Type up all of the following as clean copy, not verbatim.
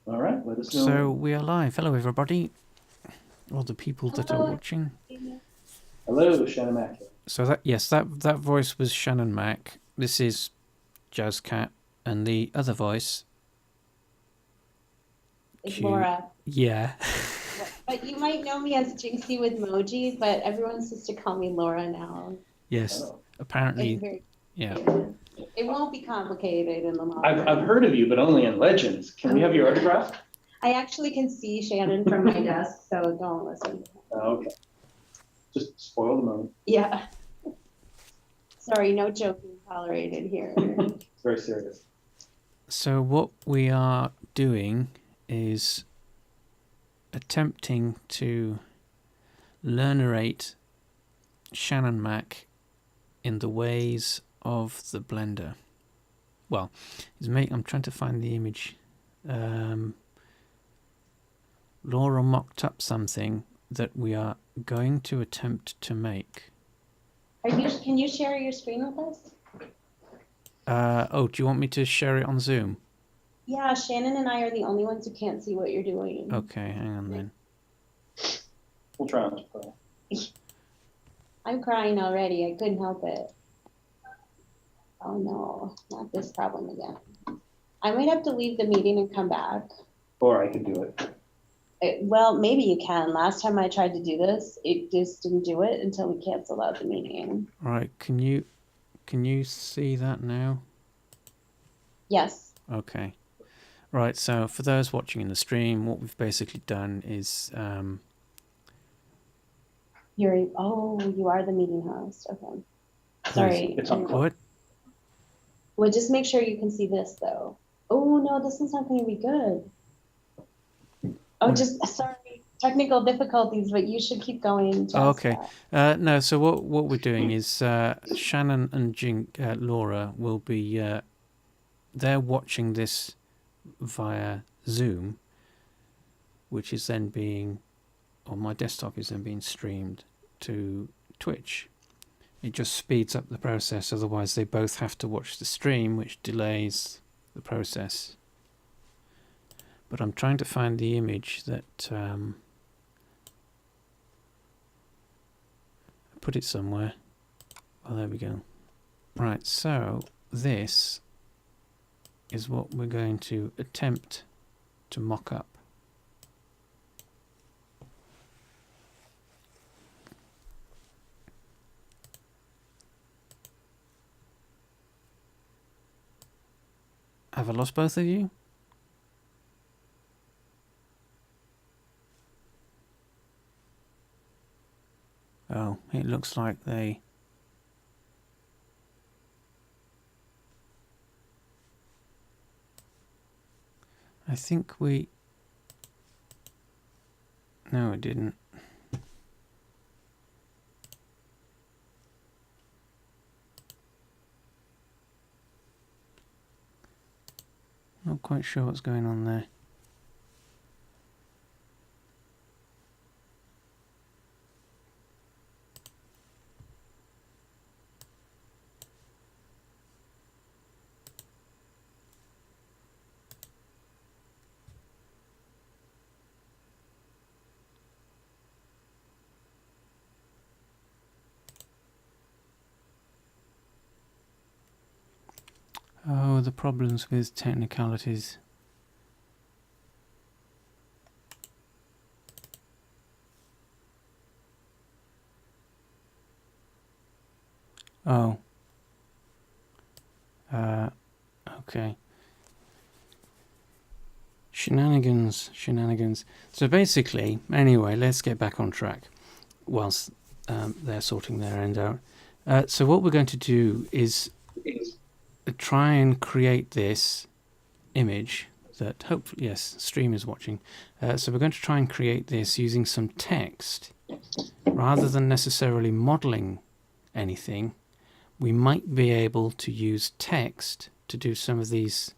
All right, let us know. So we are live. Hello, everybody. All the people that are Hello. watching. Hello, ShannonMac. So that voice was Shannon Mac. This is Jazz Cat, and the other voice. It's Laura. Yeah. But you might know me as Jinxie with emojis, but everyone supposed to call me Laura now. Yes. Oh. Apparently. Yeah. It won't be complicated in the long I've heard of you, but only in legends. Can we have your autograph? I actually can see Shannon from my desk, so don't listen. Okay. Just spoil the moment. Yeah. Sorry, no joking tolerated here. It's very serious. So what we are doing is attempting to learnerate Shannon Mac in the ways of the Blender. Well, I'm trying to find the image. Laura mocked up something that we are going to attempt to make. Can you share your screen with us? Oh, do you want me to share it on Zoom? Yeah, Shannon and I are the only ones who can't see what you're doing. Okay, hang on then. We'll try not to cry. I'm crying already. I couldn't help it. Oh no, not this problem again. I might have to leave the meeting and come back. Or I could do it. Well, maybe you can. Last time I tried to do this, it just didn't do it until we canceled out the meeting. All right, can you see that now? Yes. Okay. Right, so for those watching in the stream, what we've basically done is you are the meeting host. Okay. Sorry. It's on. What? Well, just make sure you can see this though. Oh no, this one's not going to be good. Oh, sorry, technical difficulties, but you should keep going. Oh, okay. No, so what we're doing is Shannon and Laura will be they're watching this via Zoom, which is then being on my desktop is then being streamed to Twitch. It just speeds up the process, otherwise they both have to watch the stream, which delays the process. But I'm trying to find the image that I put it somewhere. Oh, there we go. Right, so this is what we're going to attempt to mock up. Have I lost both of you? Oh, it looks like they... I think we... No, it didn't. Not quite sure what's going on there. Oh, the problems with technicalities. Oh. Okay. Shenanigans. So basically, anyway, let's get back on track whilst they're sorting their end out. So what we're going to do is try and create this image that hopefully, yes, stream is watching. So we're going to try and create this using some text. Rather than necessarily modeling anything, we might be able to use text to do some of these,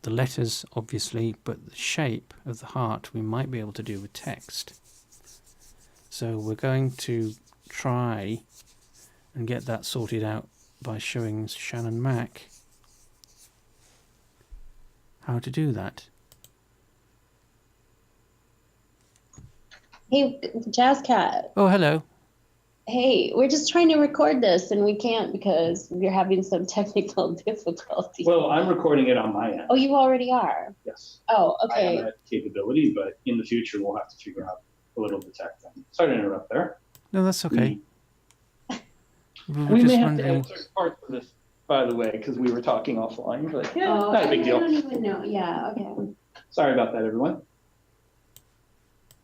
the letters obviously, but the shape of the heart we might be able to do with text. So we're going to try and get that sorted out by showing Shannon Mac how to do that. Hey, Jazz Cat. Oh, hello. Hey, we're just trying to record this and we can't because we're having some technical difficulty. Well, I'm recording it on my end. Oh, you already are? Yes. Oh, I have okay. that capability, but in the future, we'll have to figure out a little bit tech thing. Sorry to interrupt there. No, that's okay. We were We may just have to wondering. edit certain parts of this, by the way, because we were talking offline, but yeah, Oh, not a big I deal. don't even know. Yeah, okay. Sorry about that, everyone.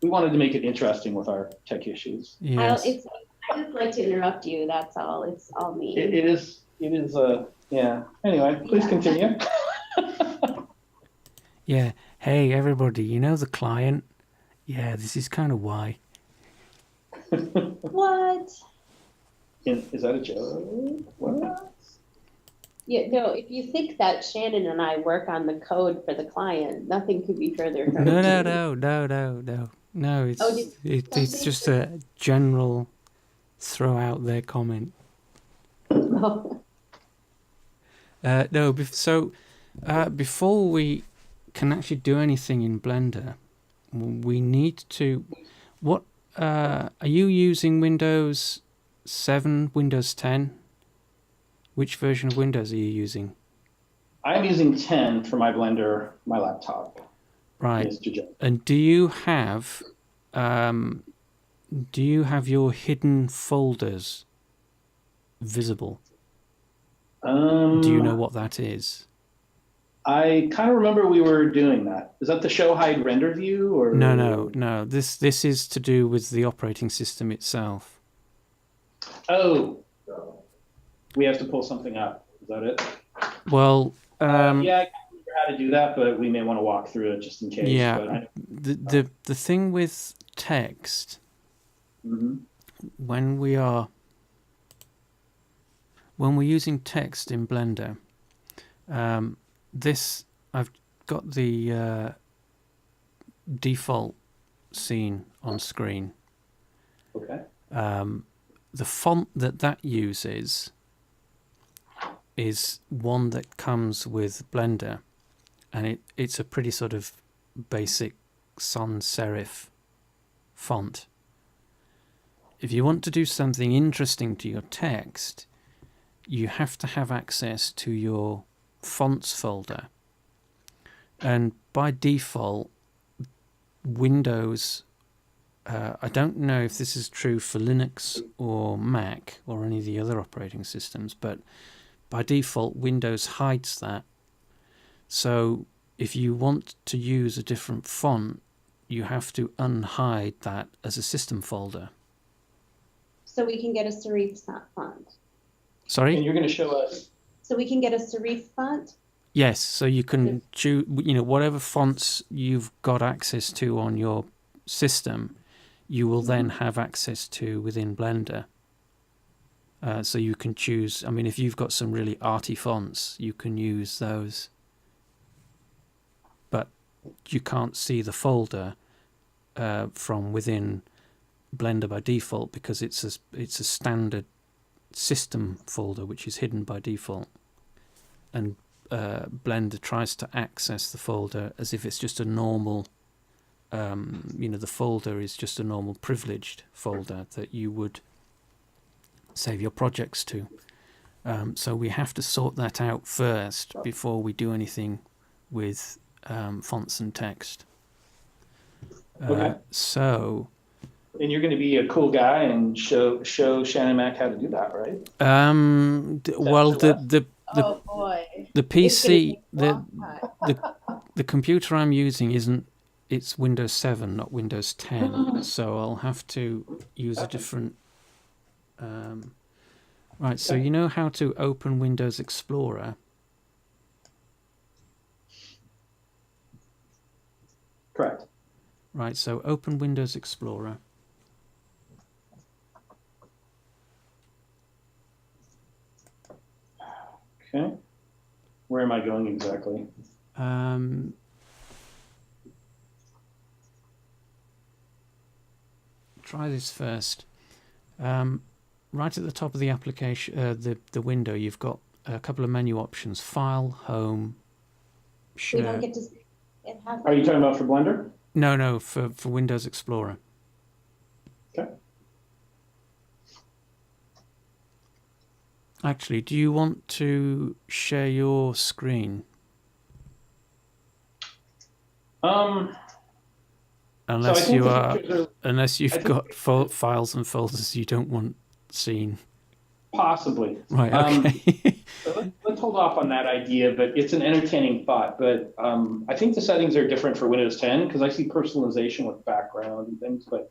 We wanted to make it interesting with our tech issues. Yes. I just like to interrupt you. That's all. It's all me. It is, yeah. Anyway, please Yeah. continue. Yeah. Hey, everybody, you know the client? Yeah, this is kind of why. What? Is that a joke? What? Yeah, no, if you think that Shannon and I work on the code for the client, nothing could be further from No, the no, truth. no. No, it's Oh, did it's something- just a general throw out there comment. Oh. No, before we can actually do anything in Blender, we need to. What are you using? Windows 7, Windows 10? Which version of Windows are you using? I'm using 10 for my Blender, my laptop. Right. Mr. Joe. And do you have your hidden folders visible? Do you know what that is? I kind of remember we were doing that. Is that the show hide render view or? No. This is to do with the operating system itself. Oh, we have to pull something up. Is that it? Well, Yeah, I can't remember how to do that, but we may want to walk through it just in case. yeah. But The thing with text, when we're using text in Blender, I've got the default scene on screen. Okay. The font that uses is one that comes with Blender, and it's a pretty sort of basic sans serif font. If you want to do something interesting to your text, you have to have access to your fonts folder. And by default, Windows, I don't know if this is true for Linux or Mac or any of the other operating systems, but by default, Windows hides that. So if you want to use a different font, you have to unhide that as a system folder. So we can get a serif font. Sorry? And you're going to show us. So we can get a serif font? Yes, so you can choose, whatever fonts you've got access to on your system, you will then have access to within Blender. So you can choose, if you've got some really arty fonts, you can use those. But you can't see the folder from within Blender by default because it's a standard system folder which is hidden by default. And Blender tries to access the folder as if it's just a normal, the folder is just a normal privileged folder that you would save your projects to. So we have to sort that out first before we do anything with fonts and text. Okay. So. And you're going to be a cool guy and show ShannonMac how to do that, right? Well, Oh boy. the PC, the computer I'm using it's Windows 7, not Windows 10. So I'll have to use a different. Right. So you know how to open Windows Explorer. Correct. Right. So open Windows Explorer. Okay. Where am I going exactly? Try this first. Right at the top of the application, the window, you've got a couple of menu options: File, Home, Share. We don't get to see it happen. Are you talking about for Blender? No, for Windows Explorer. Okay. Actually, do you want to share your screen? Unless so I think you the are, pictures are unless you've I think got files and folders you don't want seen. possibly. Right. Okay. So let's hold off on that idea, but it's an entertaining thought. But I think the settings are different for Windows 10 because I see personalization with background and things. But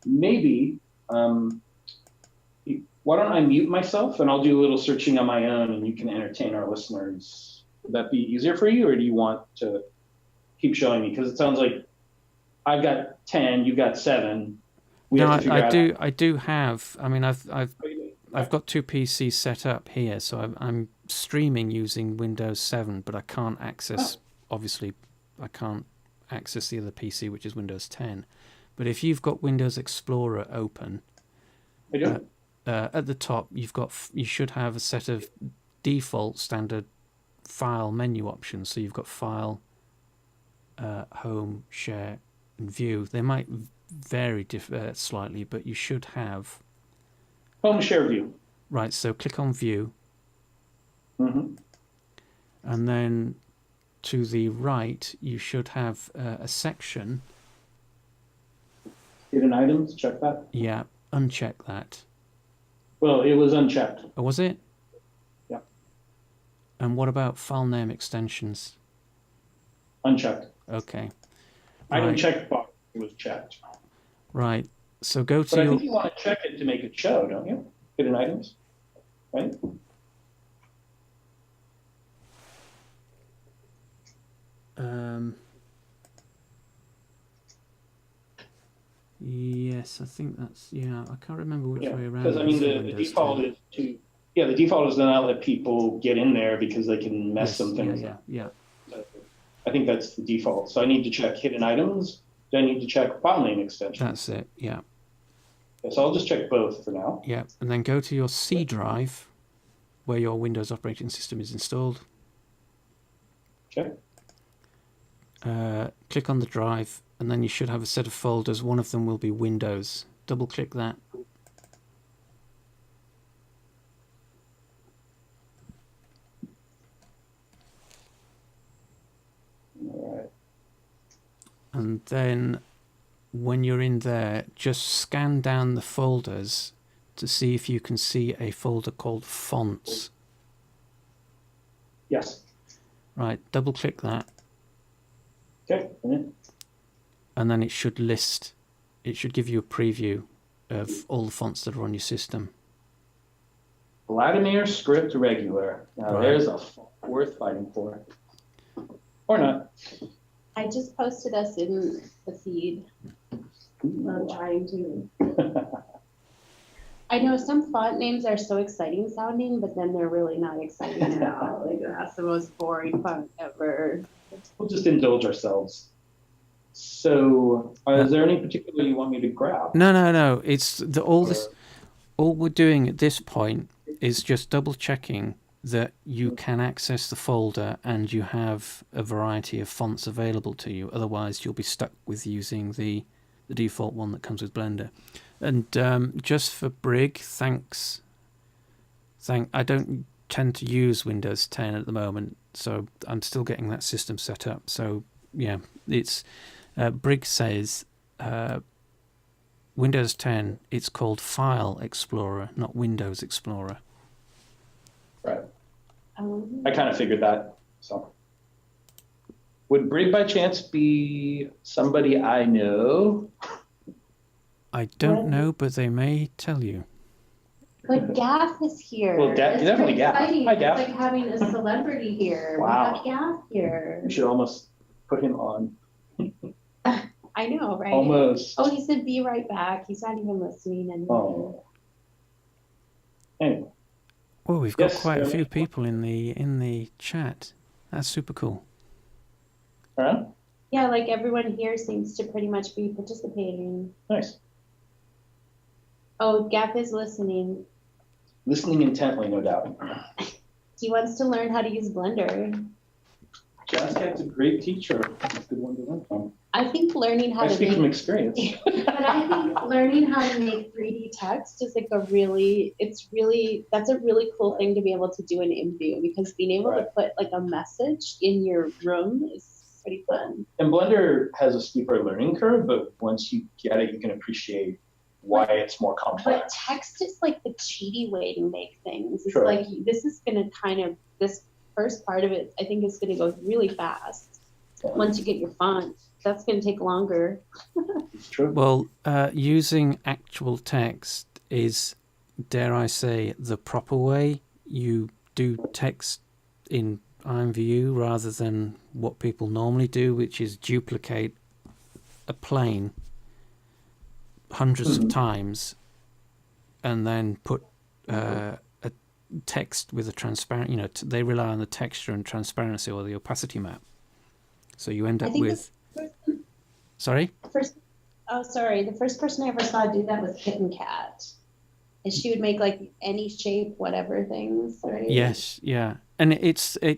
maybe, why don't I mute myself and I'll do a little searching on my own and you can entertain our listeners. Would that be easier for you, or do you want to keep showing me? Because it sounds like I've got 10, you've got 7. We have to figure out. I do have. I mean, I've got 2 PCs set up here, so I'm streaming using Windows 7, but I can't access. Obviously, I can't access the other PC, which is Windows 10. But if you've got Windows Explorer open, I do. at the top you should have a set of default standard file menu options. So you've got File, Home, Share, and View. They might vary slightly, but you should have Home share view. right. So click on View, Mm-hmm. and then to the right you should have a section. Hidden items, check that. Yeah, uncheck that. Well, it was unchecked. Oh, was it? Yeah. And what about file name extensions? Unchecked. Okay. Item Right. check box was checked. Right. So go to But I your. think you want to check it to make it show, don't you? Hidden items, right? Yes, I think that's, yeah, I can't remember which Yeah, way around. because I mean the default is to, yeah, the default is to not let people get in there because they can mess some things up. Yeah. I think that's the default. So I need to check hidden items. Do I need to check file name extension? That's it, yeah. Yeah, so I'll just check both for now. Yeah, and then go to your C drive where your Windows operating system is installed. Okay. Click on the drive, and then you should have a set of folders. One of them will be Windows. Double click that. All right. And then when you're in there, just scan down the folders to see if you can see a folder called Fonts. Yes. Right, double click that. Okay. And then it should list, it should give you a preview of all the fonts that are on your system. Vladimir script regular. Now Right. there's a font worth fighting for. Or not. I just posted us in the feed. I'm trying to. I know some font names are so exciting sounding, but then they're really not exciting at all. Like that's the most boring font ever. We'll just indulge ourselves. So, is there any particular you want me to grab? No. It's all we're doing at this point is just double checking that you can access the folder and you have a variety of fonts available to you. Otherwise, you'll be stuck with using the default one that comes with Blender. And just for Brig, thanks. I don't tend to use Windows 10 at the moment, so I'm still getting that system set up. So yeah, it's Brig says Windows 10. It's called File Explorer, not Windows Explorer. Right. I kind of figured that. So, would Brig by chance be somebody I know? I don't know, but they may tell you. But Gaff is here. Well, It's definitely very Gaff. exciting. Hi, Gaff. It's like having a celebrity here. Wow. We have Gaff here. We should almost put him on. I know, right? Almost. Oh, he said be right back. He's not even listening anymore. Oh. Anyway. Well, we've got Yes, quite a yeah. few people in the chat. That's super cool. All right. Yeah, like everyone here seems to pretty much be participating. Nice. Oh, Gaff is listening. Listening intently, no doubt. He wants to learn how to use Blender. JazzCat's a great teacher. It's a good one to learn from. I think learning how I to speak from make, experience. but I think learning how to make 3D text is like that's a really cool thing to be able to do in IMVU, because being able to put like a message in your room is pretty fun. And Blender has a steeper learning curve, but once you get it, you can appreciate why it's more complex. But text is like the cheaty way to make things. It's Sure. like this is gonna this first part of it, I think, is gonna go really fast. Once you get your font, that's gonna take longer. It's true. Well, using actual text is, dare I say, the proper way. You do text in IMVU rather than what people normally do, which is duplicate a plane hundreds of times and then put a text with a transparent, they rely on the texture and transparency or the opacity map. So you end up with... Sorry? The first person I ever saw do that was Kitten Cat. And she would make like any shape, whatever things, right? Yes, yeah. And it's a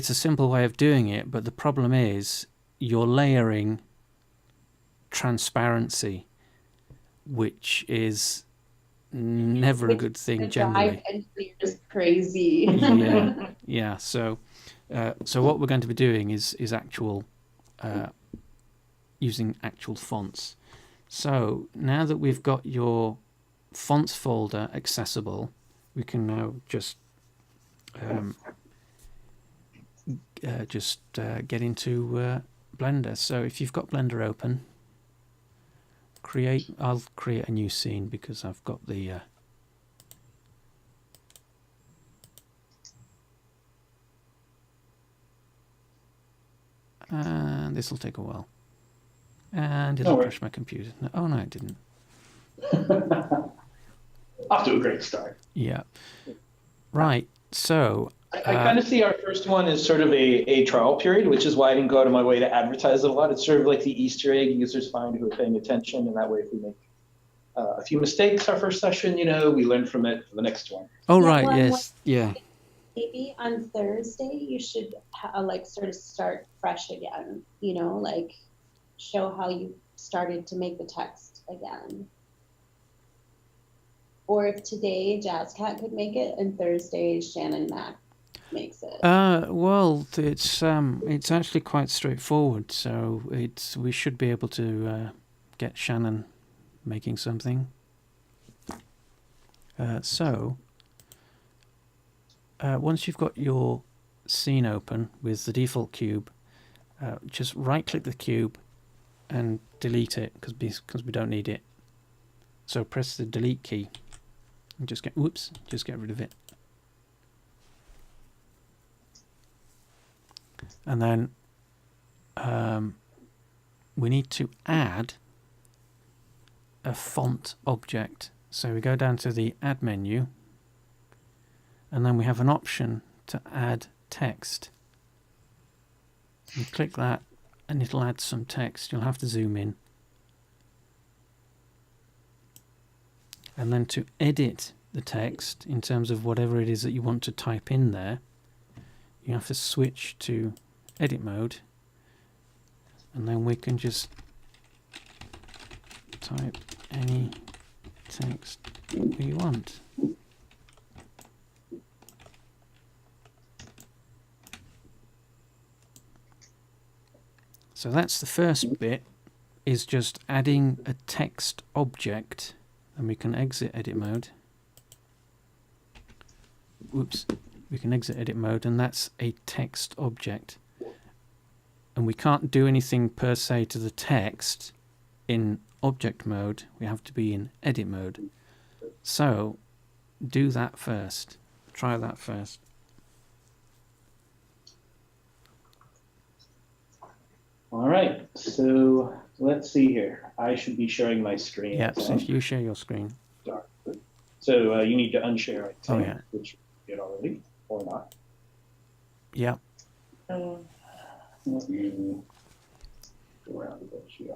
simple way of doing it, but the problem is you're layering transparency, which is never a good thing generally. Engineers crazy. Yeah. So what we're going to be doing is actual using actual fonts. So now that we've got your fonts folder accessible, we can now just get into Blender. So if you've got Blender open, I'll create a new scene because I've got the and this will take a while, and it'll crash my computer. Oh no, it didn't. Off to a great start. Yeah. Right. So I kind of see our first one as sort of a trial period, which is why I didn't go out of my way to advertise it a lot. It's sort of like the Easter egg. Users find who are paying attention, and that way if we make a few mistakes our first session, we learn from it for the next one. Oh, right. Yes. Yeah. Maybe on Thursday you should sort of start fresh again, like show how you started to make the text again. Or if today JazzCat could make it and Thursday ShannonMac makes it. Well, it's actually quite straightforward. So we should be able to get Shannon making something. Once you've got your scene open with the default cube, just right-click the cube and delete it because we don't need it. So press the delete key and just get rid of it. And then we need to add a font object. So we go down to the add menu, and then we have an option to add text. You click that and it'll add some text. You'll have to zoom in. And then to edit the text in terms of whatever it is that you want to type in there, you have to switch to edit mode, and then we can just type any text we want. So that's the first bit, is just adding a text object, and we can exit edit mode. Whoops, we can exit edit mode, and that's a text object. And we can't do anything per se to the text in object mode. We have to be in edit mode. So do that first. Try that first. All right, so let's see here. I should be sharing my screen. Yeah, so if you share your screen. So you need to unshare, I think, oh, yeah. Which you did already, or not. Yeah. Let me go around a bit here.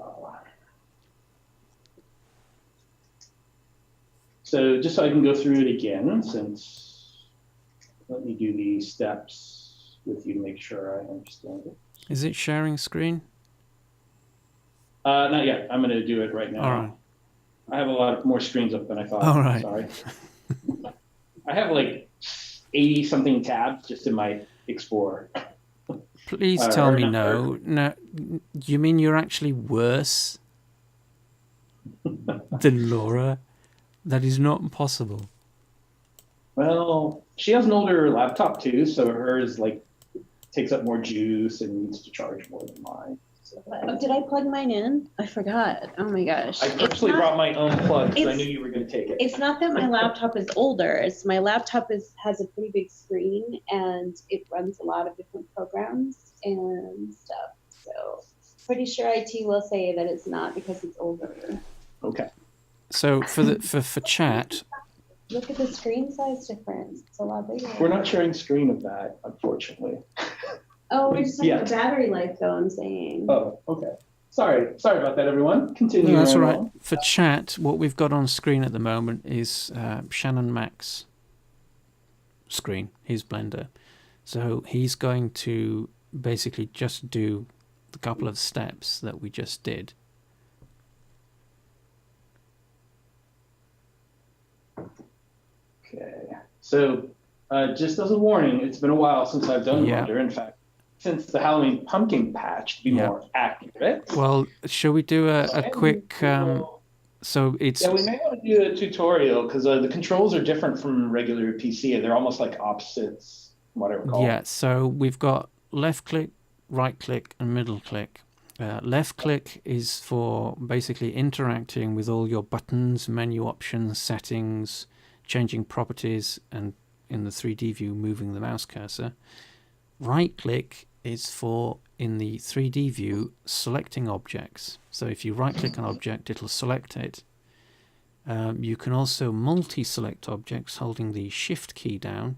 So just so I can go through it again, let me do the steps with you to make sure I understand it. Is it sharing screen? Not yet. I'm going to do it right now. All right. I have a lot more screens up than I thought. All right. Sorry. I have like 80 something tabs just in my Explorer. Please tell me no. No, you mean you're actually worse than Laura? That is not possible. Well, she has an older laptop too, so hers like takes up more juice and needs to charge more than mine. So. Oh, did I plug mine in? I forgot. Oh my gosh. I purposely brought my own plug because I knew you were going to take it. It's not that my laptop is older. It's my laptop has a pretty big screen and it runs a lot of different programs and stuff. So pretty sure IT will say that it's not because it's older. Okay. So for chat. Look at the screen size difference. It's a lot bigger. We're not sharing screen of that, unfortunately. Oh, we're just talking about battery life, though, I'm saying. Oh, okay. Sorry about that, everyone. Continue. No, that's all right. On. For chat, what we've got on screen at the moment is ShannonMac's screen, his Blender. So he's going to basically just do the couple of steps that we just did. Okay. So just as a warning, it's been a while since I've done Blender. In fact, since the Halloween pumpkin patch, to be more accurate. Well, shall we do a quick... so it's... Yeah, we may want to do a tutorial because the controls are different from regular PC. They're almost like opposites, whatever called. Yeah, so we've got left click, right click, and middle click. Left click is for basically interacting with all your buttons, menu options, settings, changing properties, and in the 3D view, moving the mouse cursor. Right click is for, in the 3D view, selecting objects. So if you right click an object, it'll select it. You can also multi-select objects holding the shift key down.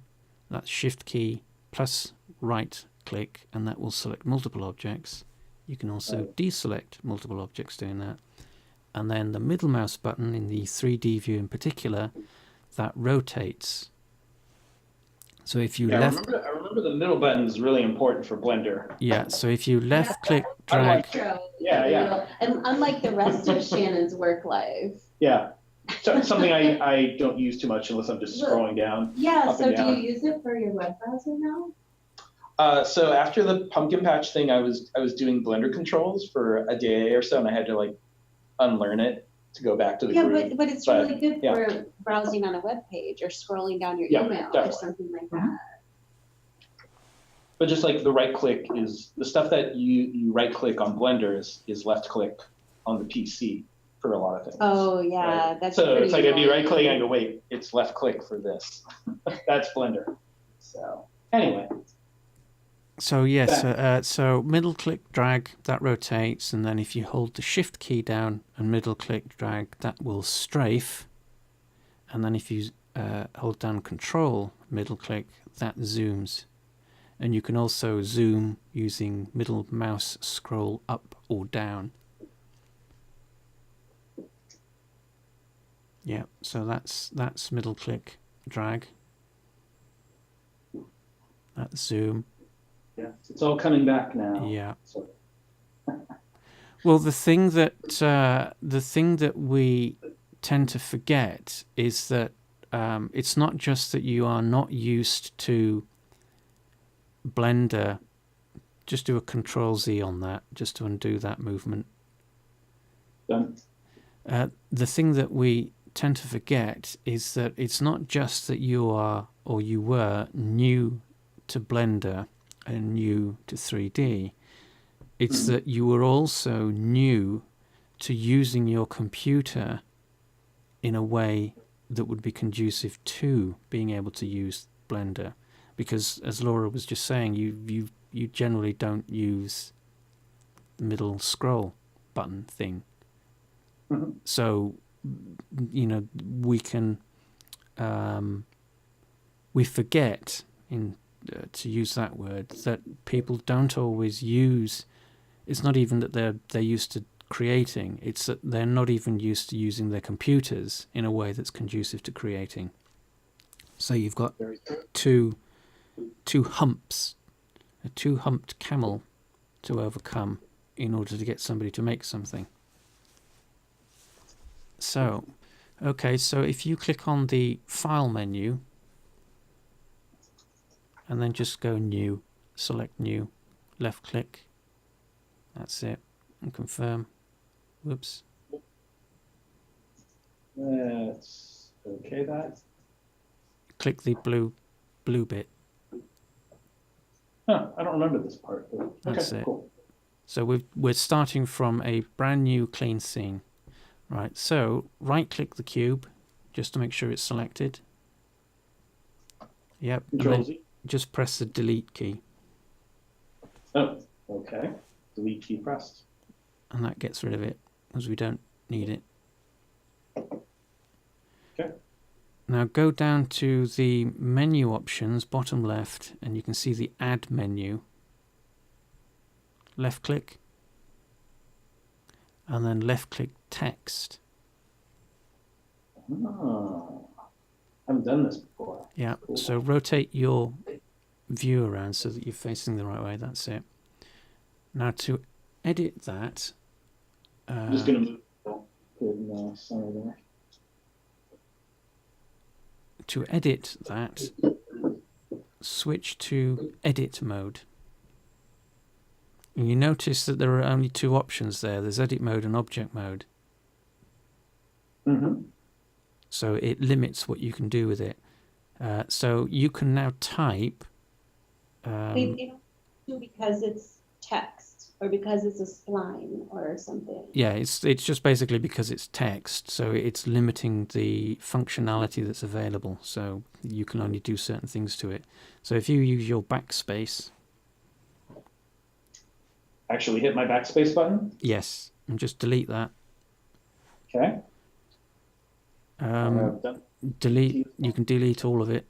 That's shift key plus right click, and that will select multiple objects. You can also deselect multiple objects doing that. And then the middle mouse button in the 3D view in particular, that rotates. So if you I remember the middle button is really important for Blender. Yeah, so if you left click, drag. Yeah. And unlike the rest of Shannon's work life. Yeah. So something I don't use too much unless I'm just scrolling down. Yeah, so do you use it for your web browser now? So after the pumpkin patch thing, I was doing Blender controls for a day or so, and I had to like unlearn it to go back to the groove. Yeah, but it's really good for browsing on a web page or scrolling down your email or something like that. But just like the right click is the stuff that you right click on Blender is left click on the PC for a lot of things. Oh yeah, right? that's so it's like I'd be right clicking and go, wait, it's left click for this. That's Blender. So anyway. So yes, so middle click drag, that rotates, and then if you hold the shift key down and middle click drag, that will strafe, and then if you hold down control middle click, that zooms, and you can also zoom using middle mouse scroll up or down. Yeah, so that's middle click drag, that's zoom. Yeah, it's all coming back now. Yeah. So. Well, the thing that we tend to forget is that it's not just that you are not used to Blender. Just do a Control Z on that, just to undo that movement. Done. The thing that we tend to forget is that it's not just that you are or you were new to Blender and new to 3D. It's that you were also new to using your computer in a way that would be conducive to being able to use Blender. Because as Laura was just saying, you generally don't use the middle scroll button thing. So, you know, we forget to use that word, that people don't always use. It's not even that they're used to creating, it's that they're not even used to using their computers in a way that's conducive to creating. So you've got two humps a two-humped camel to overcome in order to get somebody to make something. So, okay, so if you click on the File menu, and then just go New, select New, left click, that's it, and confirm. Whoops. That's okay, that. Click the blue bit. Huh, I don't remember this part. But okay, That's it. cool. So we're starting from a brand new clean scene. Right, so right click the cube just to make sure it's selected. Yep, Control and then Z. just press the delete key. Oh, okay. Delete key pressed. And that gets rid of it, because we don't need it. Okay. Now go down to the menu options, bottom left, and you can see the add menu. Left click, and then left click text. Oh, I haven't done this before. Yeah, Cool. so rotate your view around so that you're facing the right way, that's it. Now to edit that, I'm just going to move in the center there. to edit that, switch to edit mode. And you notice that there are only two options there. There's edit mode and object mode. Mm-hmm. So it limits what you can do with it. So you can now type. They don't do because it's text or because it's a spline or something. Yeah, it's just basically because it's text. So it's limiting the functionality that's available. So you can only do certain things to it. So if you use your backspace. Actually hit my backspace button. Yes, and just delete that. Okay. Delete. You can delete all of it.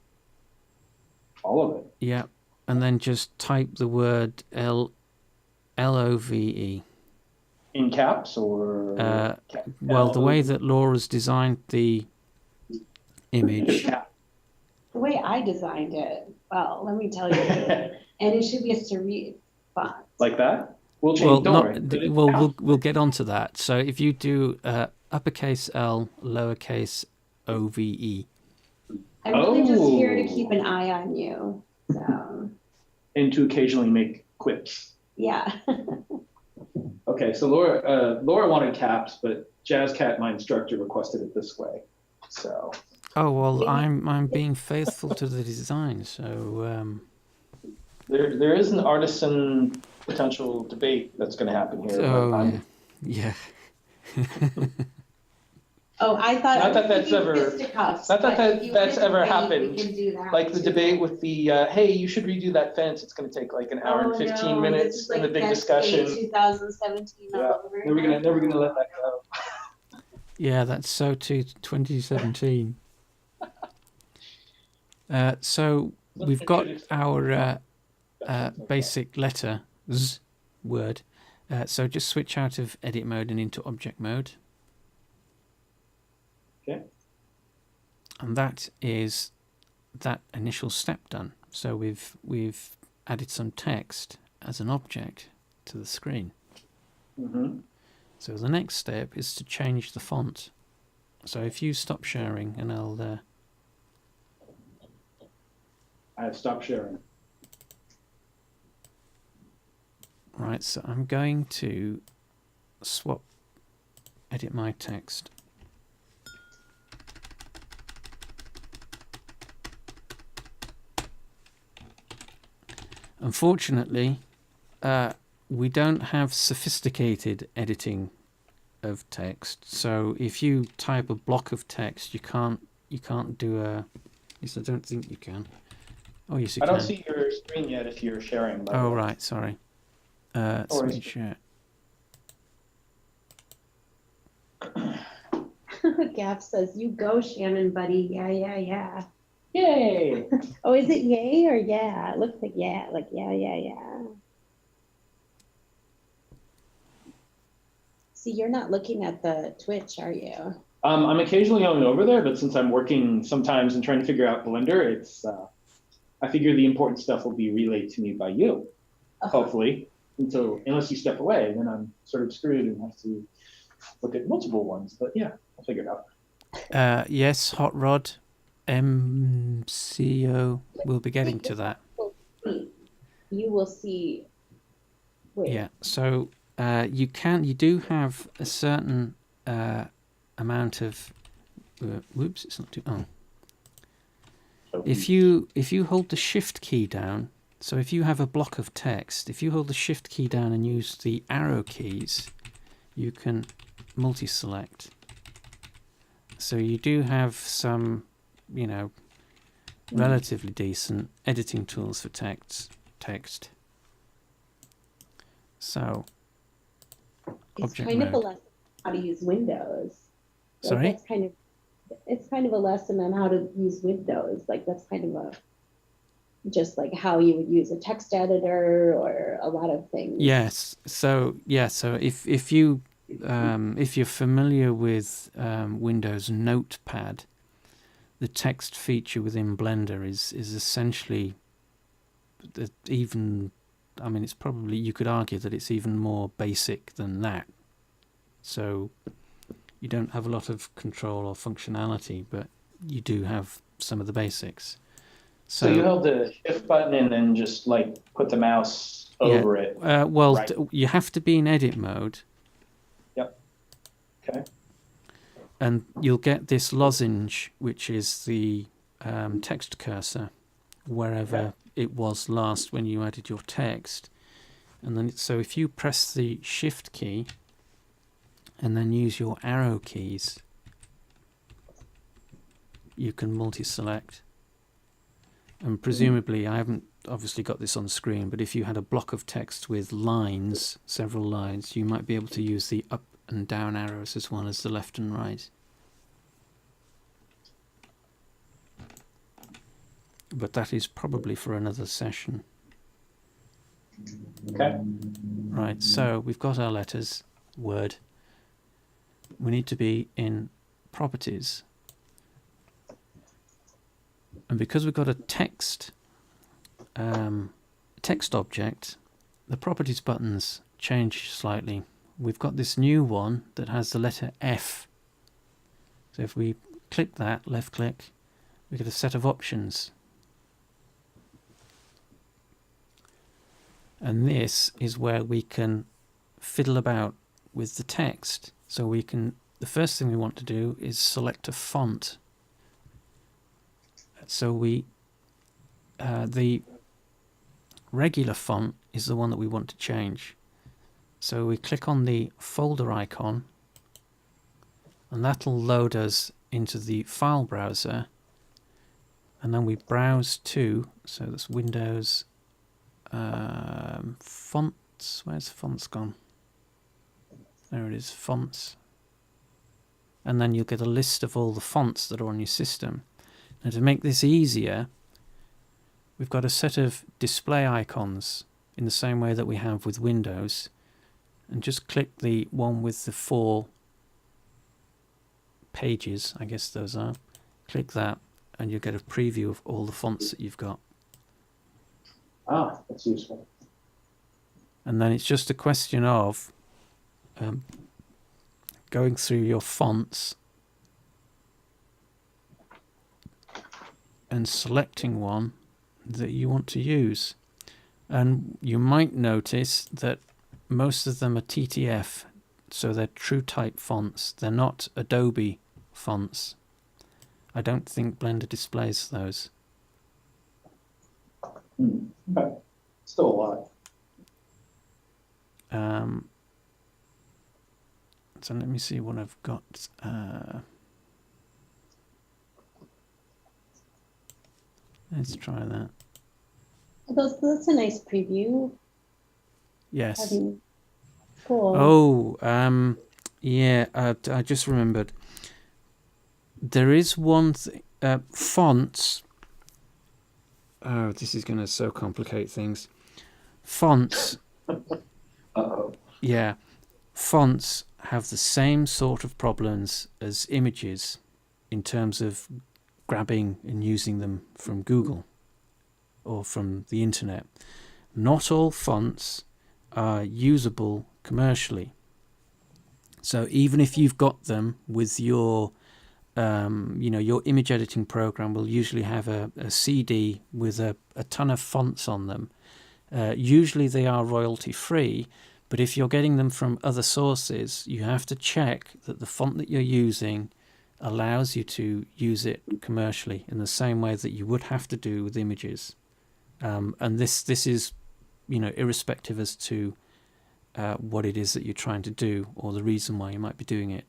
All of it. Yeah, and then just type the word LOVE. In caps or? Well, the way that Laura's designed the image. Cap. The way I designed it, well, let me tell you, and it should be a serif font. Like that? We'll change. We'll get onto that. So if you do uppercase L, lowercase OVE. I'm really just here to keep an eye on you. So. And to occasionally make quips. Yeah. Okay, so Laura wanted caps, but JazzCat, my instructor, requested it this way. So. Oh well, I'm being faithful to the design. So. There is an artisan potential debate that's going to happen here. Oh yeah. Oh, I thought. Not that that's ever. Not that that's ever happened. Like the debate with the hey, you should redo that fence. It's going to take like an hour and 15 minutes, and the big discussion. 2017. Yeah. Never gonna let that go. Yeah, that's so too 2017. So we've got our basic letter Z word. So just switch out of edit mode and into object mode. Okay. And that is that initial step done. So we've added some text as an object to the screen. Mm-hmm. So the next step is to change the font. So if you stop sharing, and I'll. I have stopped sharing. Right, so I'm going to edit my text. Unfortunately, we don't have sophisticated editing of text. So if you type a block of text, you can't do a. At least I don't think you can. Oh yes, you can. I don't see your screen yet if you're sharing. Oh right, sorry. Screen share. Gav says, "You go, Shannon, buddy. Yeah, yeah, yeah." Yay! Oh, is it yay or yeah? It looks like yeah, yeah. See, you're not looking at the Twitch, are you? I'm occasionally going over there, but since I'm working sometimes and trying to figure out Blender, it's I figure the important stuff will be relayed to me by you. hopefully, unless you step away, then I'm sort of screwed and have to look at multiple ones. But yeah, I'll figure it out. Yes, Hot Rod, MCO. We'll be getting to that. You will see. Wait. Yeah. So you do have a certain amount of. Whoops! It's not too. Oh. If you hold the Shift key down, so if you have a block of text, if you hold the Shift key down and use the arrow keys, you can multi-select. So you do have some, relatively decent editing tools for text. So, it's object kind mode. of a lesson on how to use Windows. Sorry? It's kind of a lesson on how to use Windows. Like that's kind of just like how you would use a text editor or a lot of things. Yes. So if you're familiar with Windows Notepad, the text feature within Blender is essentially it's probably, you could argue that it's even more basic than that. So you don't have a lot of control or functionality, but you do have some of the basics. So you held the Shift button and then just like put the mouse over it. Right. You have to be in edit mode. Yep. Okay. And you'll get this lozenge, which is the text cursor, wherever it was last when you added your text. And then so if you press the Shift key and then use your arrow keys, you can multi-select. And presumably, I haven't obviously got this on the screen, but if you had a block of text with lines, several lines, you might be able to use the up and down arrows as well as the left and right. But that is probably for another session. Okay. Right, so we've got our letters, Word. We need to be in Properties. And because we've got a text object, the Properties buttons change slightly. We've got this new one that has the letter F. So if we click that, left click, we get a set of options. And this is where we can fiddle about with the text. So the first thing we want to do is select a font. So the regular font is the one that we want to change. So we click on the folder icon, and that'll load us into the file browser, and then we browse to, so that's Windows, fonts, where's fonts gone? There it is, fonts. And then you'll get a list of all the fonts that are on your system. Now to make this easier, we've got a set of display icons in the same way that we have with Windows, and just click the one with the 4 pages, I guess those are. Click that and you'll get a preview of all the fonts that you've got. Ah, that's useful. And then it's just a question of going through your fonts and selecting one that you want to use. And you might notice that most of them are TTF, so they're true type fonts. They're not Adobe fonts. I don't think Blender displays those. Okay. Still a lot. So let me see what I've got. Let's try that. That's a nice preview. Yes. Cool. Oh, yeah, I just remembered. There is one fonts. Oh, this is going to so complicate things. Fonts. Uh-oh. Yeah. Fonts have the same sort of problems as images in terms of grabbing and using them from Google or from the internet. not all fonts are usable commercially. So even if you've got them with your, your image editing program will usually have a CD with a ton of fonts on them. Usually they are royalty free, but if you're getting them from other sources, you have to check that the font that you're using allows you to use it commercially in the same way that you would have to do with images. And this is, irrespective as to what it is that you're trying to do or the reason why you might be doing it.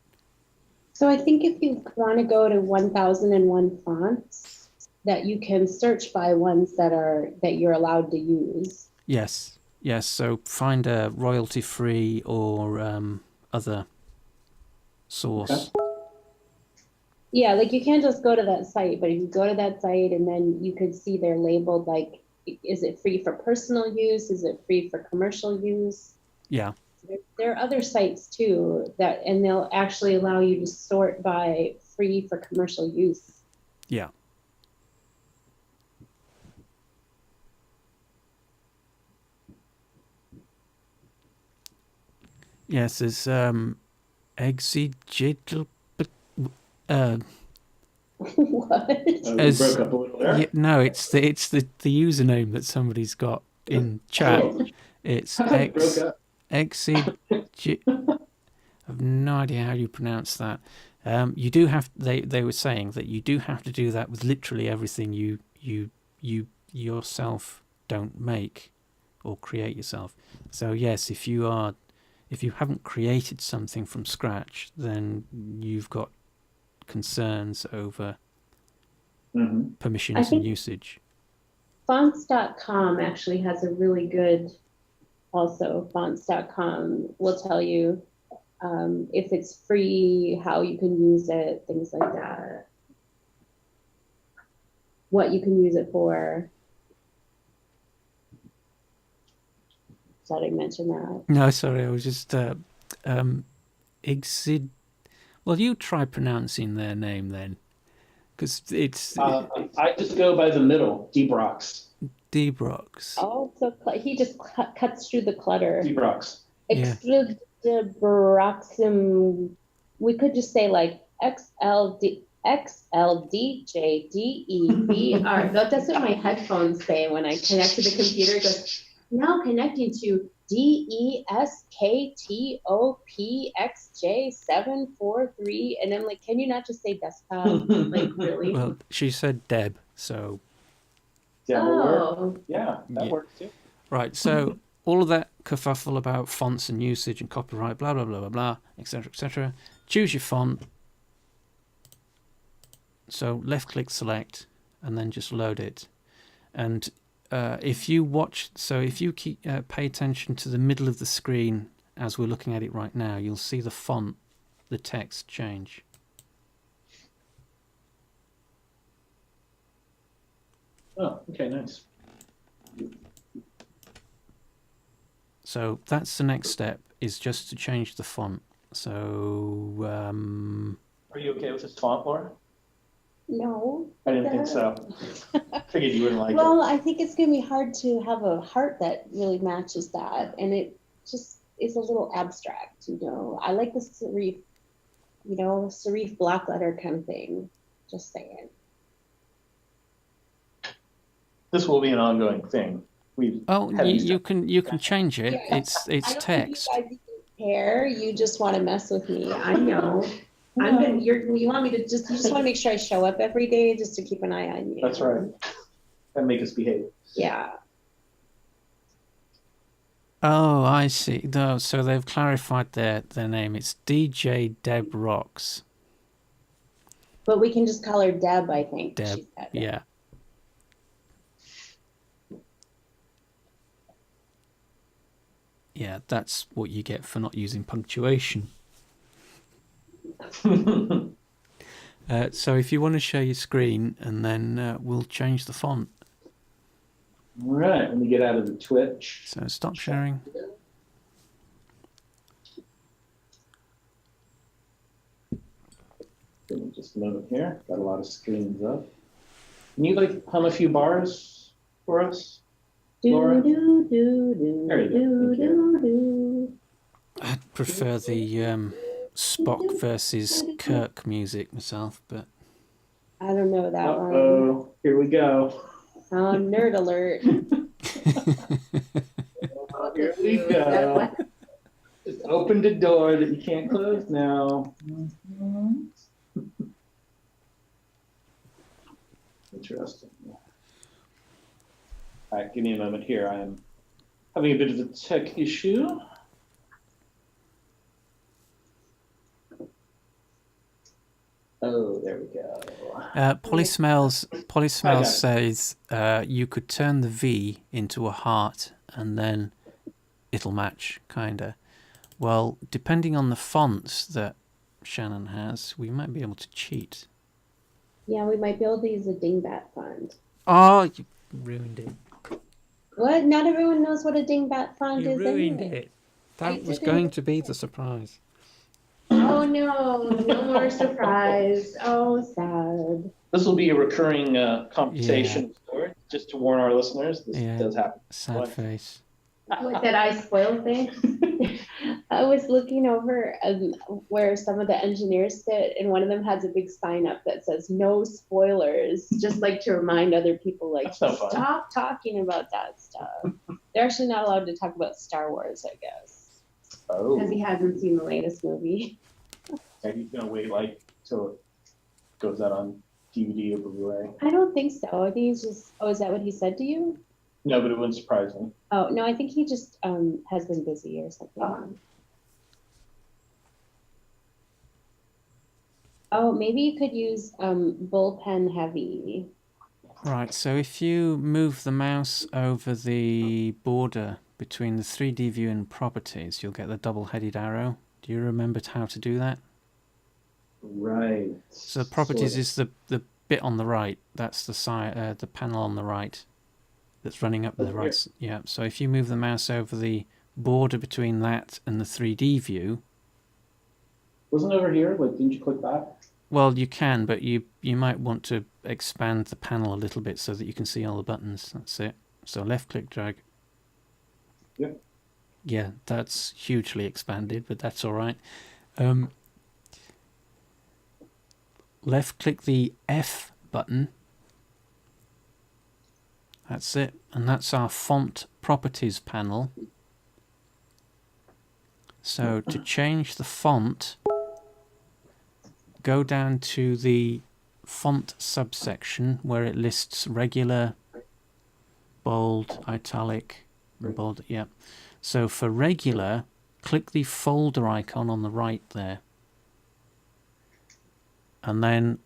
So I think if you want to go to 1001 fonts, that you can search by ones that you're allowed to use. Yes. So find a royalty-free or other source. Okay. Yeah, like you can't just go to that site, but if you go to that site and then you could see they're labeled like, is it free for personal use? Is it free for commercial use? Yeah. There are other sites too and they'll actually allow you to sort by free for commercial use. Yeah. Yes, there's exegetal. What? You broke up a little there. Yeah, no, it's the username that somebody's got in chat. Oh. It's Broke up. exege. I've no idea how you pronounce that. You do have. They were saying that you do have to do that with literally everything you yourself don't make or create yourself. So yes, if you haven't created something from scratch, then you've got concerns over permissions and usage. Fonts.com actually has a really good, also fonts.com will tell you if it's free, how you can use it, things like that, what you can use it for. Thought I mentioned that. No, sorry, I was just exid. Well, you try pronouncing their name then, because it's. I just go by the middle, Debrox. Debrox. Oh, so he just cuts through the clutter. Debrox. Yeah. Debroxim. We could just say like XLDJDEBR. That's what my headphones say when I connect to the computer. It goes, now connecting to DESKTOPXJ743. And I'm like, can you not just say desktop? Like, really? Well, she said Deb, so. Yeah, Oh. Yeah, that works too. Right, so all of that kerfuffle about fonts and usage and copyright, blah, blah, blah, blah, blah, etc., etc. Choose your font. So left-click select, and then just load it. And if you pay attention to the middle of the screen as we're looking at it right now, you'll see the font, the text change. Oh, okay, nice. So that's the next step, is just to change the font. So Are you okay with this font, Laura? No. I didn't think so. Figured you wouldn't like it. Well, I think it's going to be hard to have a heart that really matches that. And it just is a little abstract, I like the serif, serif block letter kind of thing. Just saying. This will be an ongoing thing. You can change it. Yeah. It's text. I don't think you guys even care. You just want to mess with me. I know. You want me to you just want to make sure I show up every day just to keep an eye on you. That's right. And make us behave. Yeah. Oh, I see. No, so they've clarified their name. It's DJ Deb Rocks. But we can just call her Deb, I think. Deb, yeah. Yeah, that's what you get for not using punctuation. So if you want to share your screen, and then we'll change the font. All right, let me get out of the Twitch. So stop sharing. Give me just a moment here. Got a lot of screens up. Can you hum a few bars for us? Laura? Do, do, do, There you go. do, Thank you. do, do. I'd prefer the Spock versus Kirk music myself, but I don't know that one. Uh-oh, here we go. Oh, nerd alert. Here we go. Just opened a door that you can't close now. Interesting. All right, give me a moment here. I am having a bit of a tech issue. Oh, there we go. Polysmells says you could turn the V into a heart and then it'll match, kinda. Well, depending on the fonts that Shannon has, we might be able to cheat. Yeah, we might be able to use a dingbat font. Oh, you ruined it. What? Not everyone knows what a dingbat font You is ruined anyway. it. That was going to be the surprise. Oh no, no more surprise. Oh, sad. This will be a recurring conversation story, just to warn our listeners. This does happen. Sad face. What, did I spoil things? I was looking over where some of the engineers sit, and one of them has a big sign up that says "No spoilers," just like to remind other people, like, stop talking about that stuff. They're actually not allowed to talk about Star Wars, I guess, because he hasn't seen the latest movie. And he's gonna wait like till it goes out on DVD or Blu-ray. I don't think so. I think he's just. Oh, is that what he said to you? No, but it wouldn't surprise me. Oh no, I think he just has been busy or something. Oh, maybe you could use bullpen heavy. Right, so if you move the mouse over the border between the 3D view and properties, you'll get the double-headed arrow. Do you remember how to do that? Right. So properties is the bit on the right. That's the side, the panel on the right that's running up the right. Yeah, so if you move the mouse over the border between that and the 3D view. Wasn't it over here? Like, didn't you click that? Well, you can, but you might want to expand the panel a little bit so that you can see all the buttons. That's it. So left-click drag. Yep. Yeah, that's hugely expanded, but that's all right. Left-click the F button. That's it. And that's our font properties panel. So to change the font, go down to the font subsection where it lists regular, bold, italic, and bold. Yeah. So for regular, click the folder icon on the right there. And then,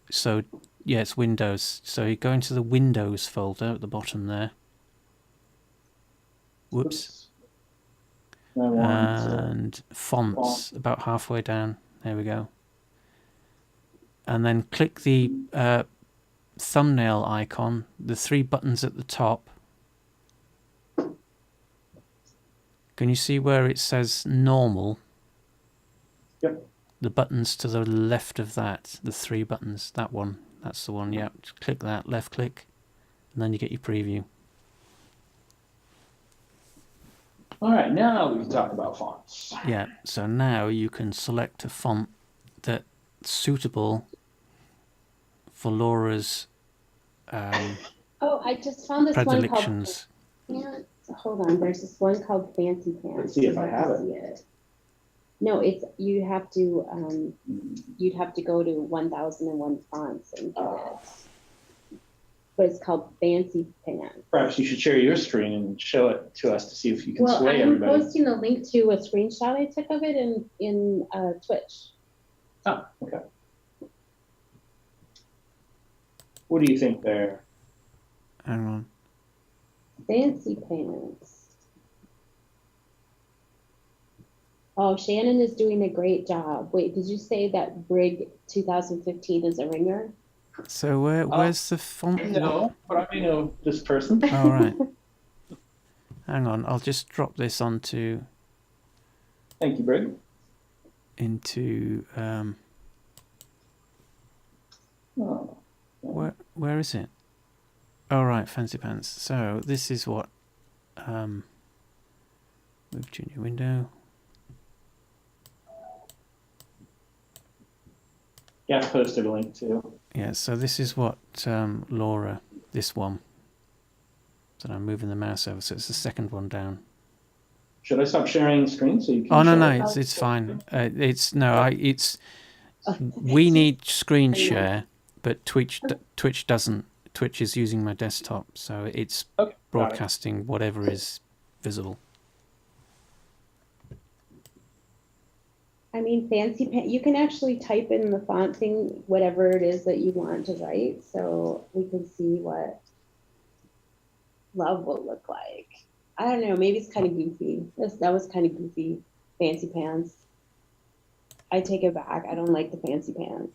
so yeah, it's Windows. So you go into the Windows folder at the bottom there. Whoops. And fonts about halfway down. There we go. And then click the thumbnail icon, the three buttons at the top. Can you see where it says normal? Yep. The buttons to the left of that, the three buttons, that one, that's the one, yeah. Just click that, left click, and then you get your preview. All right, now we can talk about fonts. Yeah, so now you can select a font that's suitable for Laura's oh, I just found this predilections. One called, hold on, there's this one called Fancy Pants. Let's see if I have it. No, it's you have to you'd have to go to 1001 fonts and get it. But it's called Fancy Pants. Perhaps you should share your screen and show it to us to see if you can sway everybody. Well, I'm posting a link to a screenshot I took of it in Twitch. Oh, okay. What do you think there? Hang on. Fancy Pants. Oh, Shannon is doing a great job. Wait, did you say that Brig 2015 is a ringer? So where's the font? No, but I may know this person. All right. Hang on, I'll just drop this onto. Thank you, Brig. Into Oh. where is it? All right, fancy pants. So this is what. Move to a new window. Yeah, I posted a link too. Yeah, so this is what Laura, this one. So I'm moving the mouse over, so it's the second one down. Should I stop sharing screen so you can? Oh no, show no, it? it's fine. We need screen share, but Twitch doesn't. Twitch is using my desktop, so it's Okay, broadcasting whatever is visible. I mean, you can actually type in the font thing, whatever it is that you want to write, so we can see what love will look like. I don't know, maybe it's kind of goofy. That was kind of goofy. Fancy pants. I take it back. I don't like the fancy pants.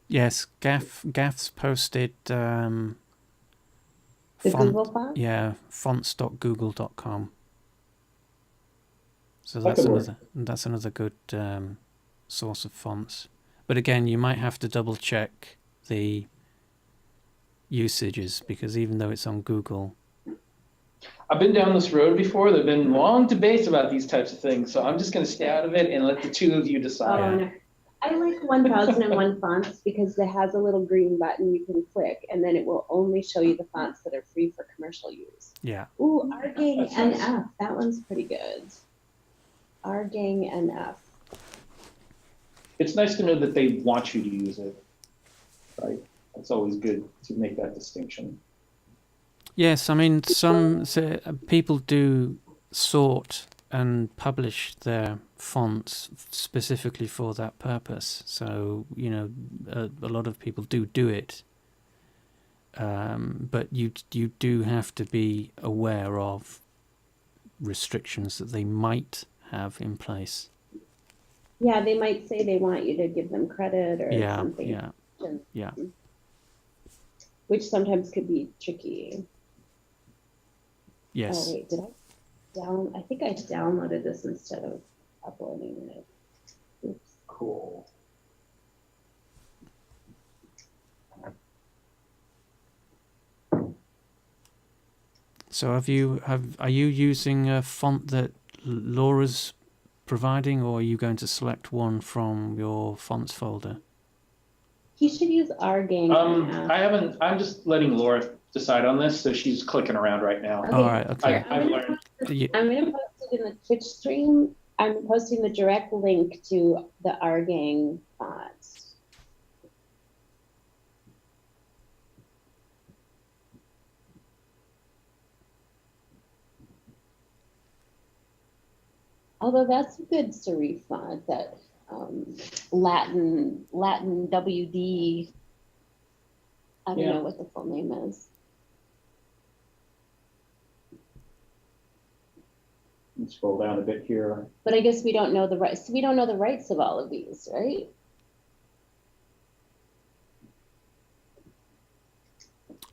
Yes, Gaff's posted The Google font? Yeah, fonts.google.com. So that's another good source of fonts. But again, you might have to double check the usages, because even though it's on Google. I've been down this road before. There have been long debates about these types of things, so I'm just going to stay out of it and let the two of you decide. Oh, no. I like 1001 fonts because it has a little green button you can click, and then it will only show you the fonts that are free for commercial use. Yeah. Ooh, Argang That's nice. NF. That one's pretty good. Argang NF. It's nice to know that they want you to use it, right? It's always good to make that distinction. Yes, I mean, some people do sort and publish their fonts specifically for that purpose. So, you know, a lot of people do it. But you do have to be aware of restrictions that they might have in place. Yeah, they might say they want you to give them credit or something. Yeah. Which sometimes could be tricky. Yes. Oh wait, I think I downloaded this instead of uploading it. Oops. Cool. So are you using a font that Laura's providing, or are you going to select one from your fonts folder? He should use Argang. I haven't. I'm just letting Laura decide on this, so she's clicking around right now. All right. Okay. I've learned. I'm going to post it in the Twitch stream. I'm posting the direct link to the Argang font. Although that's a good serif font, that Latin WD. I don't know what the full name is. Let's scroll down a bit here. But I guess we don't know the rights. We don't know the rights of all of these, right?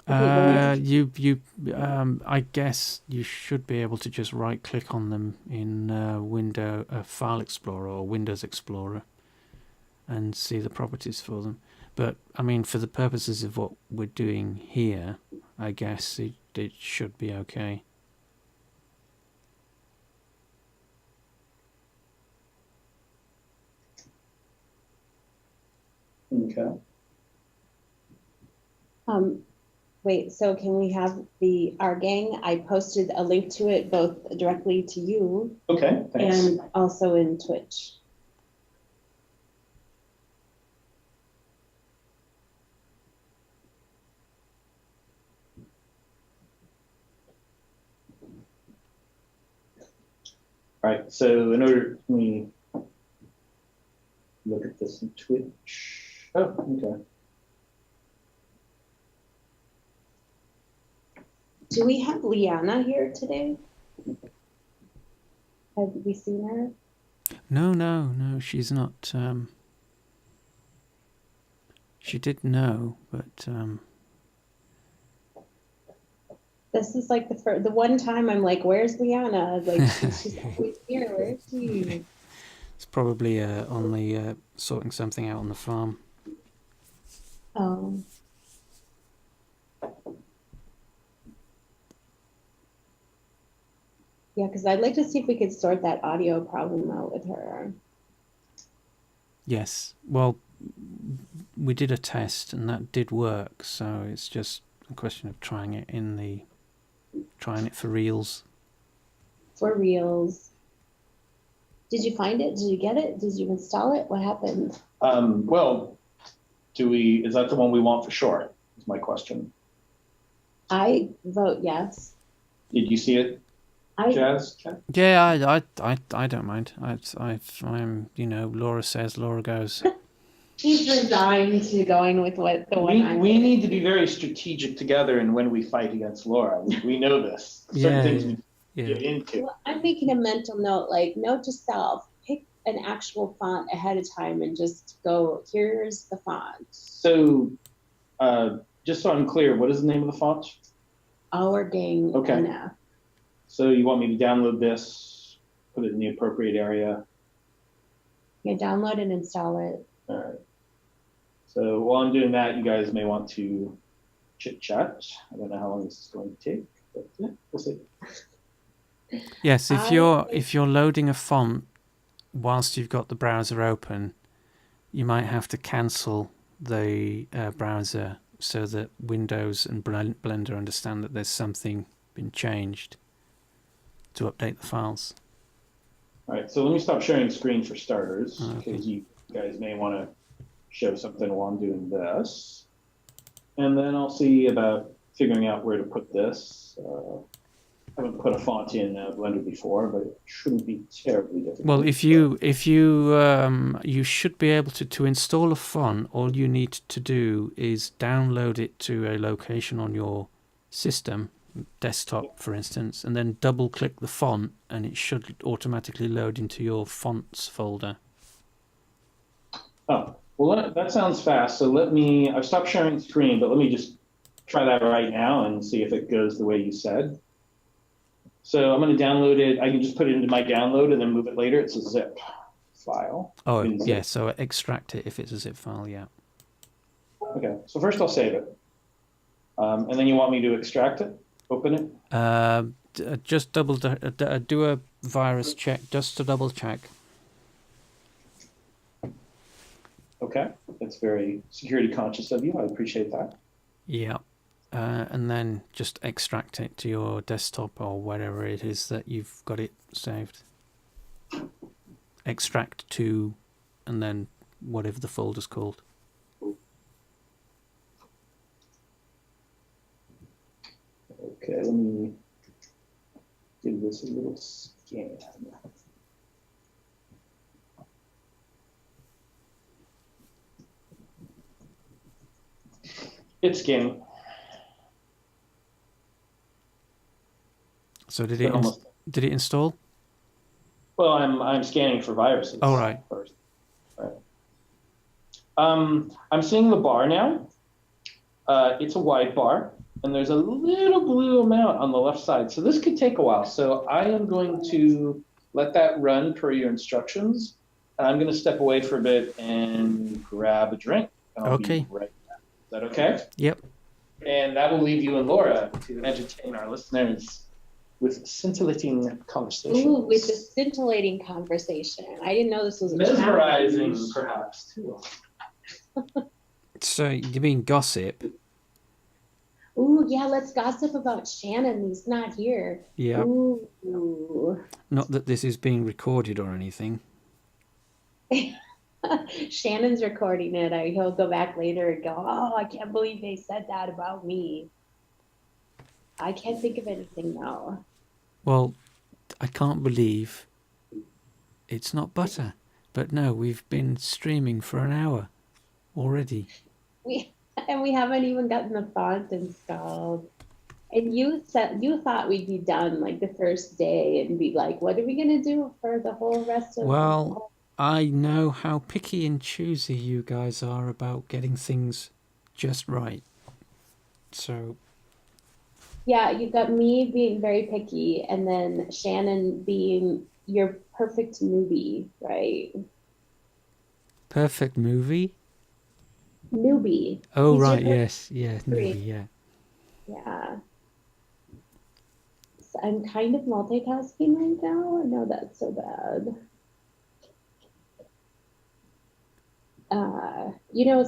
I guess you should be able to just right click on them in File Explorer or Windows Explorer and see the properties for them. But I mean, for the purposes of what we're doing here, I guess it should be okay. Okay. Wait, so can we have the Argang? I posted a link to it both directly to you. Okay, thanks. And also in Twitch. All right, so in order, let me look at this in Twitch. Oh, okay. Do we have Liana here today? Have we seen her? No, she's not. She did know, but this is like the one time I'm like, where's Liana? Like she's always here. Where is she? It's probably on the sorting something out on the farm. Oh. Yeah, because I'd like to see if we could sort that audio problem out with her. Yes. Well, we did a test and that did work, so it's just a question of trying it for reals. For reals. Did you find it? Did you get it? Did you install it? What happened? Well, is that the one we want for sure? Is my question. I vote yes. Did you see it, Jazz? Yeah, I don't mind. I'm Laura says, Laura goes. He's resigned to going with what the one we need to be very strategic together, and when we fight against Laura, we know this. Certain things we get into. Well, I'm making a mental note, like note to self, pick an actual font ahead of time and just go, here's the font. So, just so I'm clear, what is the name of the font? Our Gang. Okay. NF. So you want me to download this, put it in the appropriate area? Yeah, download and install it. All right. So while I'm doing that, you guys may want to chit chat. I don't know how long this is going to take, but yeah, we'll see. Yes, if you're loading a font whilst you've got the browser open, you might have to cancel the browser so that Windows and Blender understand that there's something been changed to update the files. All right, so let me stop sharing screen for starters, because you guys may want to show something while I'm doing this. And then I'll see about figuring out where to put this. I haven't put a font in Blender before, but it shouldn't be terribly difficult. Well, if you should be able to install a font, all you need to do is download it to a location on your system, desktop for instance, and then double click the font and it should automatically load into your fonts folder. Oh, well, that sounds fast. So I've stopped sharing screen, but let me just try that right now and see if it goes the way you said. So I'm going to download it. I can just put it into my download and then move it later. It's a zip file. Oh, yeah, so extract it if it's a zip file, yeah. Okay, so first I'll save it. And then you want me to extract it? Open it? Just do a virus check just to double check. Okay, that's very security conscious of you. I appreciate that. Yeah. And then just extract it to your desktop or wherever it is that you've got it saved. Extract to, and then whatever the folder's called. Okay, let me give this a little scan. It's scanning. So did it install? Well, I'm scanning for viruses. Oh, right. First. Right. I'm seeing the bar now. It's a wide bar, and there's a little blue amount on the left side. So this could take a while. So I am going to let that run per your instructions. And I'm going to step away for a bit and grab a drink. And I'll be right back. Is that okay? Yep. And that will leave you and Laura to entertain our listeners with scintillating conversation. Ooh, with a scintillating conversation. I didn't know this was a mesmerizing, perhaps, too. So you mean gossip? Ooh, yeah, let's gossip about Shannon. He's not here. Yeah. Ooh. Not that this is being recorded or anything. Shannon's recording it. He'll go back later and go, oh, I can't believe they said that about me. I can't think of anything now. Well, I can't believe it's not butter. But no, we've been streaming for an hour already. We haven't even gotten the font installed. And you thought we'd be done like the first day and be like, what are we gonna do for the whole rest of Well, I know how picky and choosy you guys are about getting things just right. So yeah, you got me being very picky and then Shannon being, your perfect movie, right? Perfect movie? Newbie. Oh, He's your right, perfect yes. Yeah, movie, yeah. Yeah. So I'm kind of multitasking right now. I know that's so bad.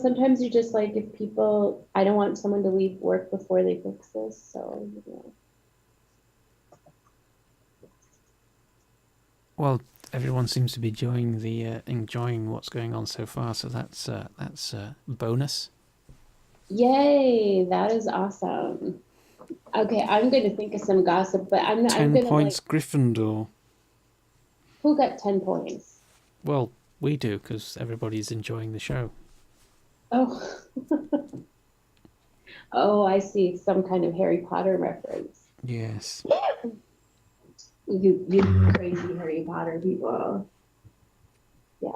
Sometimes you're just like, if people, I don't want someone to leave work before they fix this. So, Well, everyone seems to be enjoying what's going on so far, so that's a bonus. Yay, that is awesome. Okay, I'm going to think of some gossip, but I'm 10 going to points Gryffindor. who got 10 points? Well, we do, because everybody's enjoying the show. Oh. Oh, I see. Some kind of Harry Potter reference. Yes. You crazy Harry Potter people. Yeah.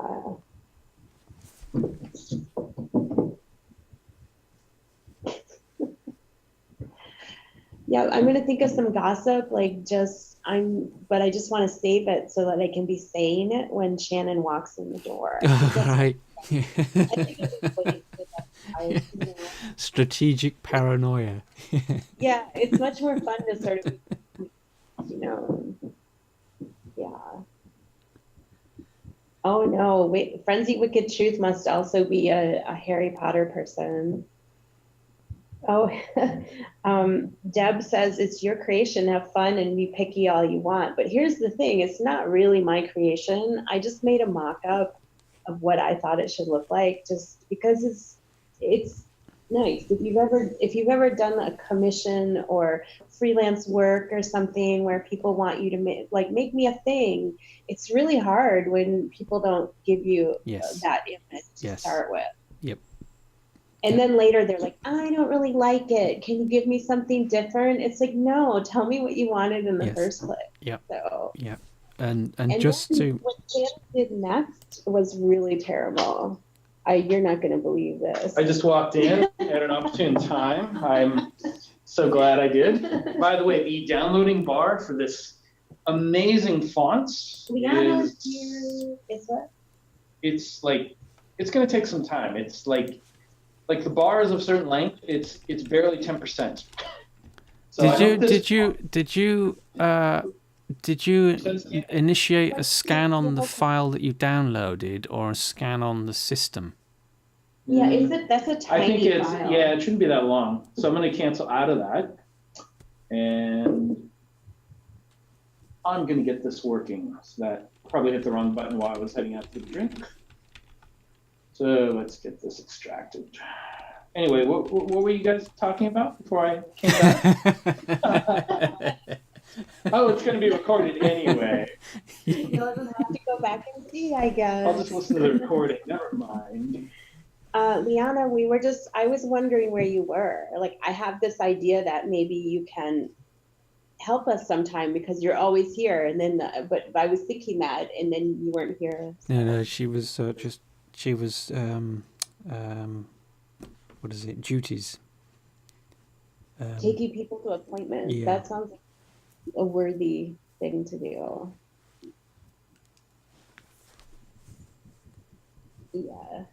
Yeah, I'm gonna think of some gossip, but I just want to save it so that I can be saying it when Shannon walks in the door. Right. I think it's funny, Strategic paranoia. Yeah, it's much more fun to sort of, yeah. Oh no, wait, Frenzy Wicked Truth must also be a Harry Potter person. Oh, Deb says it's your creation. Have fun and be picky all you want. But here's the thing: it's not really my creation. I just made a mock-up of what I thought it should look like, just because it's nice. If you've ever done a commission or freelance work or something where people want you to make me a thing, it's really hard when people don't give you that image to start with. Yep. And then later they're like, I don't really like it. Can you give me something different? It's like, no, tell me what you wanted in the first place. Yep. So, yep. And just to what Shannon did next was really terrible. You're not going to believe this. I just walked in at an opportune time. I'm so glad I did. By the way, the downloading bar for this amazing font is what? It's like, it's going to take some time. It's like the bar is of certain length. It's barely 10%. So did you initiate a scan on the file that you downloaded or a scan on the system? Yeah, that's a tiny file. Yeah, it shouldn't be that long. So I'm going to cancel out of that. And I'm going to get this working. So that probably hit the wrong button while I was heading out to the drink. So let's get this extracted. Anyway, what were you guys talking about before I came back? Oh, it's going to be recorded anyway. You don't have to go back and see, I guess. I'll just listen to the recording. Never mind. Liana, I was wondering where you were. Like, I have this idea that maybe you can help us sometime because you're always here. And then, but I was thinking that, and then you weren't here. So. No, she was what is it? Duties. Taking people to appointments. Yeah. That sounds like a worthy thing to do. Yeah.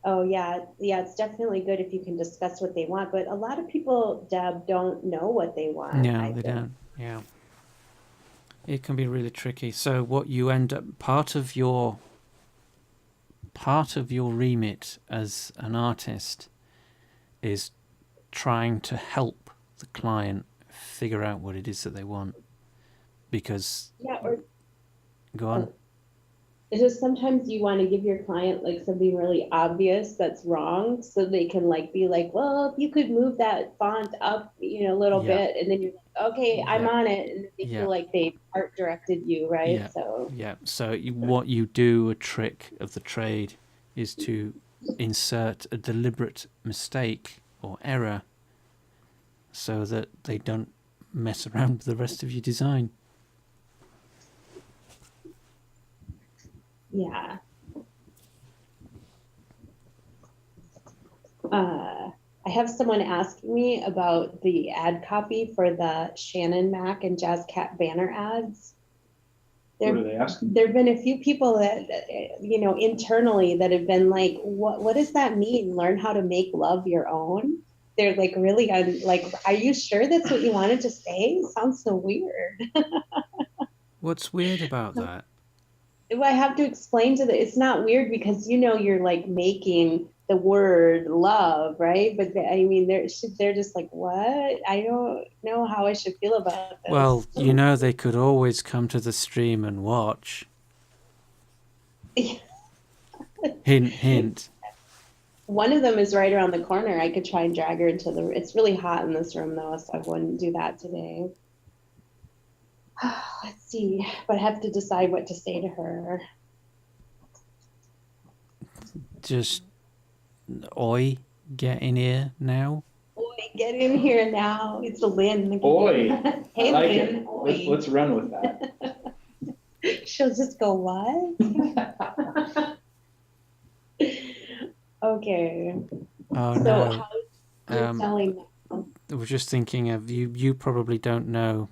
Oh, yeah. Yeah, it's definitely good if you can discuss what they want. But a lot of people, Deb, don't know what they want. No, they don't. Yeah. It can be really tricky. So what you end up, part of your remit as an artist is trying to help the client figure out what it is that they want. Because... Yeah, go on. It's just sometimes you want to give your client like something really obvious that's wrong, so they can be like, well, if you could move that font up, a little bit, and then you're like, okay, I'm on it, and they feel like they art directed you, right? Yeah. So what you do, a trick of the trade, is to insert a deliberate mistake or error, so that they don't mess around with the rest of your design. Yeah. I have someone asking me about the ad copy for the Shannon Mac and Jazz Cat banner ads. What are they asking? There have been a few people that, internally that have been like, what does that mean? Learn how to make love your own? They're like, really, are you sure that's what you wanted to say? Sounds so weird. What's weird about that? I have to explain it's not weird because, you're like making the word love, right? But they're just like, what? I don't know how I should feel about this. Well, they could always come to the stream and watch. Hint, hint. One of them is right around the corner. I could try and drag her into it's really hot in this room though, so I wouldn't do that today. Let's see, but I have to decide what to say to her. Just, oi, get in here now. Oi, get in here now. It's Lynn. Oi. Hey, I like Lynn. it. Oi. Let's run with that. She'll just go, what? Okay. Oh, so no. how's selling now? I was just thinking of you probably don't know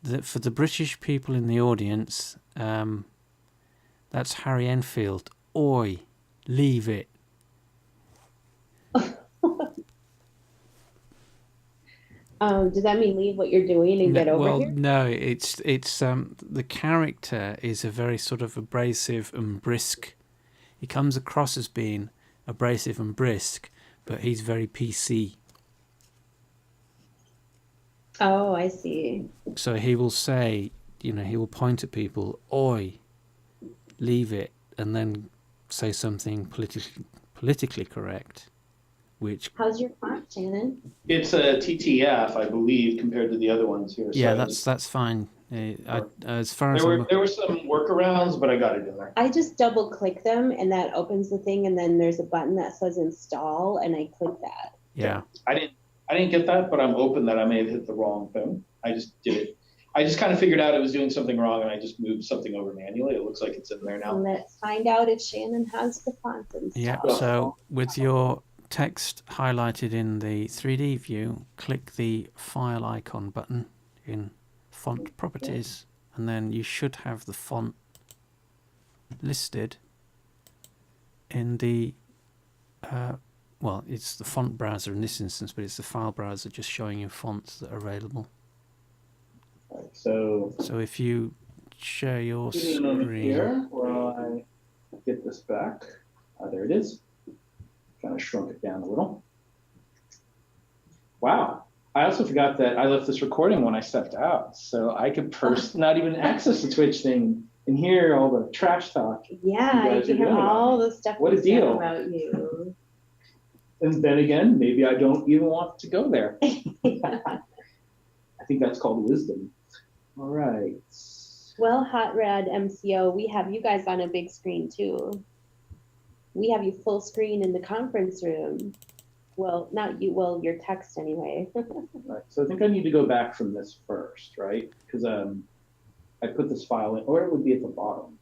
that for the British people in the audience, that's Harry Enfield. Oi, leave it. Does that mean leave what you're doing and get over here? No, it's the character is a very sort of abrasive and brisk. He comes across as being abrasive and brisk, but he's very PC. Oh, I see. So he will say, he will point at people, oi, leave it, and then say something politically correct. How's your font, Shannon? It's a TTF, I believe, compared to the other ones here. Yeah, that's fine. As far as there were some workarounds, but I got it in there. I just double click them and that opens the thing, and then there's a button that says install, and I click that. Yeah. I didn't get that, but I'm open that I may have hit the wrong thing. I just did it. I just kind of figured out it was doing something wrong, and I just moved something over manually. It looks like it's in there now. Let's find out if Shannon has the font installed. Yeah. So with your text highlighted in the 3D view, click the file icon button in font properties, and then you should have the font listed in the it's the font browser in this instance, but it's the file browser just showing you fonts that are available. Right, so if you share your screen here while I get this back. There it is. Kind of shrunk it down a little. Wow. I also forgot that I left this recording when I stepped out, so I could not even access the Twitch thing and hear all the trash talk. Yeah, you can hear all the stuff what a deal about you. And then again, maybe I don't even want to go there. I think that's called wisdom. All right. Well, Hot Rad MCO, we have you guys on a big screen too. We have you full screen in the conference room. Well, not you, well, your text anyway. Right, so I think I need to go back from this first, right? Because I put this file in, or it would be at the bottom.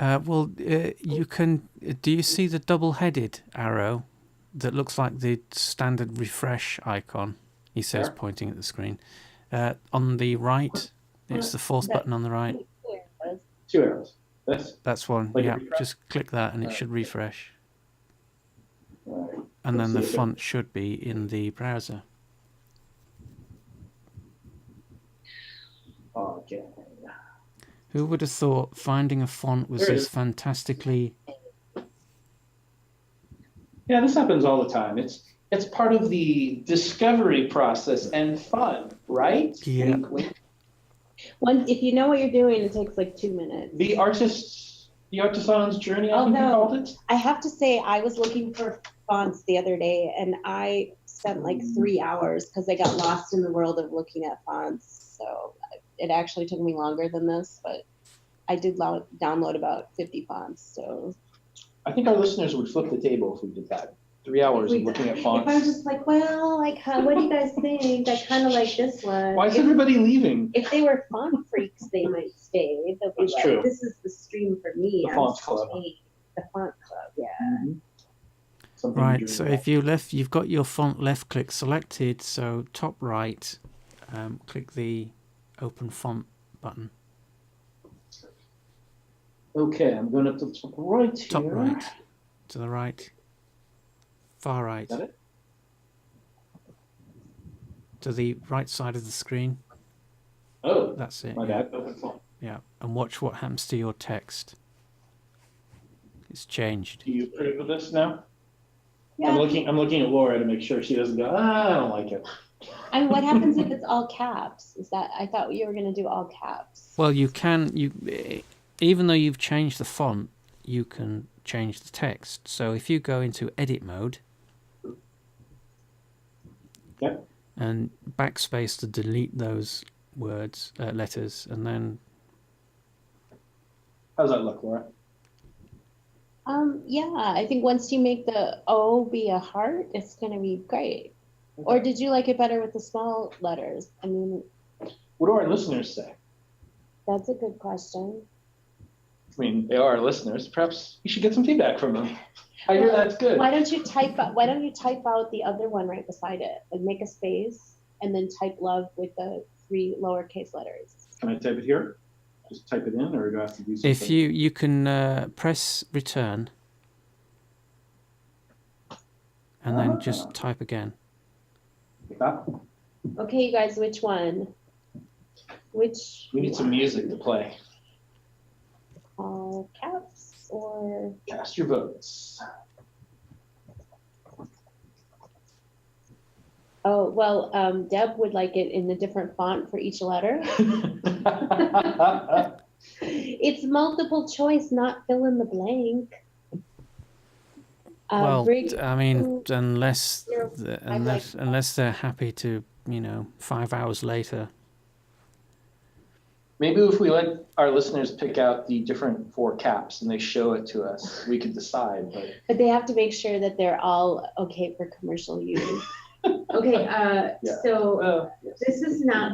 You can, do you see the double-headed arrow that looks like the standard refresh icon? He says, pointing at the screen. On the right, it's the fourth button on the right. Two arrows. That's one. Like yeah, just click that and it should refresh. Right. And then the font should be in the browser. Okay. Who would have thought finding a font was as fantastically... Yeah, this happens all the time. It's part of the discovery process and fun, right? Yeah. Wink, wink. If you know what you're doing, it takes like 2 minutes. The artisan's journey, I think you called it. I have to say, I was looking for fonts the other day, and I spent like 3 hours because I got lost in the world of looking at fonts. So it actually took me longer than this, but I did download about 50 fonts. So I think our listeners would flip the table if we did that. 3 hours of looking at fonts. If I'm just like, well, like, what do you guys think? I kind of like this one. Why is everybody leaving? If they were font freaks, they might stay. They'll be like, true. This is the stream for me. The font club. The font club, yeah. Mm-hmm. something. Right, so if you've got your font left click selected, so top right, click the open font button. Okay, I'm going up to the top right here. Top right, to the right, far right. Is that it? To the right side of the screen. Oh, that's it. My bad. Open font. Yeah, and watch what happens to your text. It's changed. Do you approve of this now? Yeah. I'm looking at Laura to make sure she doesn't go, I don't like it. I mean, what happens if it's all caps? I thought you were going to do all caps. Well, even though you've changed the font, you can change the text. So if you go into edit mode, Yep. and backspace to delete those words, letters, and then. How's that look, Laura? Yeah, I think once you make the O be a heart, it's going to be great. Okay. Or did you like it better with the small letters? I mean, what do our listeners say? That's a good question. I mean, they are our listeners. Perhaps you should get some feedback from them. I hear that's good. Why don't you type out the other one right beside it? Like make a space and then type love with the 3 lowercase letters. Can I type it here? Just type it in, or do I have to do something? If you can press return and then just type again. Like that? Okay, you guys, which one? We need some music to play. All caps or? Cast your votes. Oh, well, Deb would like it in a different font for each letter. It's multiple choice, not fill in the blank. Well, I mean, unless they're happy to, 5 hours later. Maybe if we let our listeners pick out the different 4 caps and they show it to us, we could decide. But they have to make sure that they're all okay for commercial use. Okay, so this is not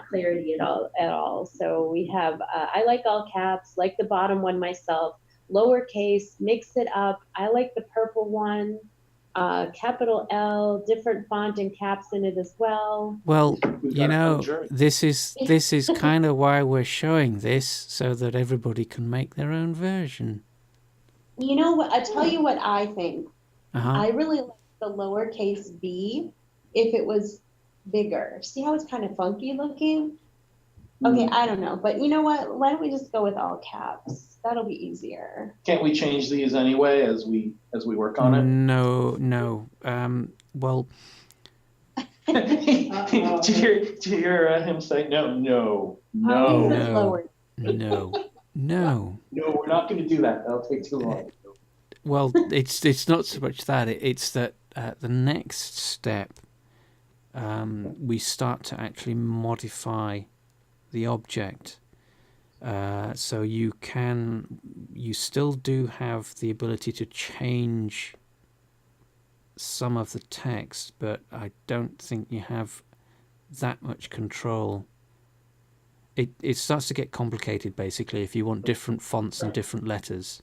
clarity at all. So we have I like all caps, like the bottom one myself, lowercase, mix it up. I like the purple one, capital L, different font and caps in it as well. Well, this is kind of why we're showing this, so that everybody can make their own version. You know what? I'll tell you what I think. Uh-huh. I really like the lowercase b if it was bigger. See how it's kind of funky looking? Okay, I don't know. But you know what? Why don't we just go with all caps? That'll be easier. Can't we change these anyway as we work on it? No. Well, did you hear him say no? No, we're not going to do that. That'll take too long. Well, it's not so much that. It's that the next step, we start to actually modify the object. So you still do have the ability to change some of the text, but I don't think you have that much control. It starts to get complicated, basically, if you want different fonts and different letters.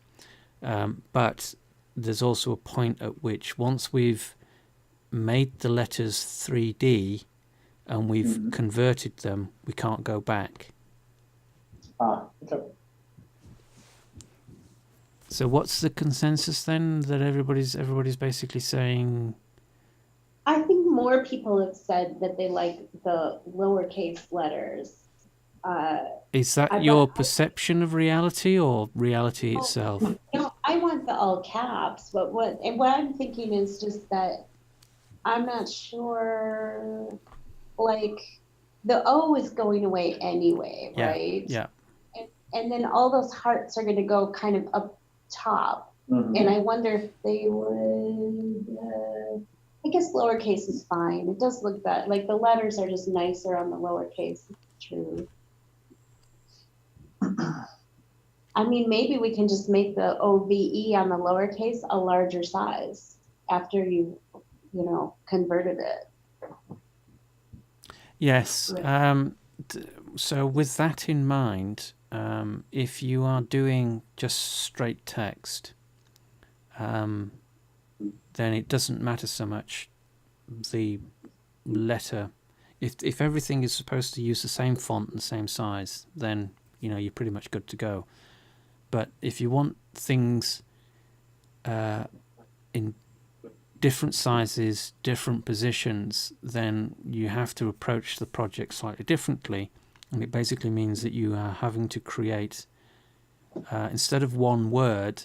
But there's also a point at which, once we've made the letters 3D and we've converted them, we can't go back. Okay. So what's the consensus then, that everybody's basically saying? I think more people have said that they like the lowercase letters. Is that your perception of reality or reality itself? I want the all caps, but what I'm thinking is just that I'm not sure, like the O is going away anyway, right? Yeah. And then all those hearts are going to go kind of up top. And I wonder if they would, I guess lowercase is fine. It does look that, like the letters are just nicer on the lowercase. It's true. I mean, maybe we can just make the OVE on the lowercase a larger size after you converted it. Yes. So with that in mind, if you are doing just straight text, then it doesn't matter so much the letter. If everything is supposed to use the same font and the same size, then you're pretty much good to go. But if you want things in different sizes, different positions, then you have to approach the project slightly differently. And it basically means that you are having to create, instead of one word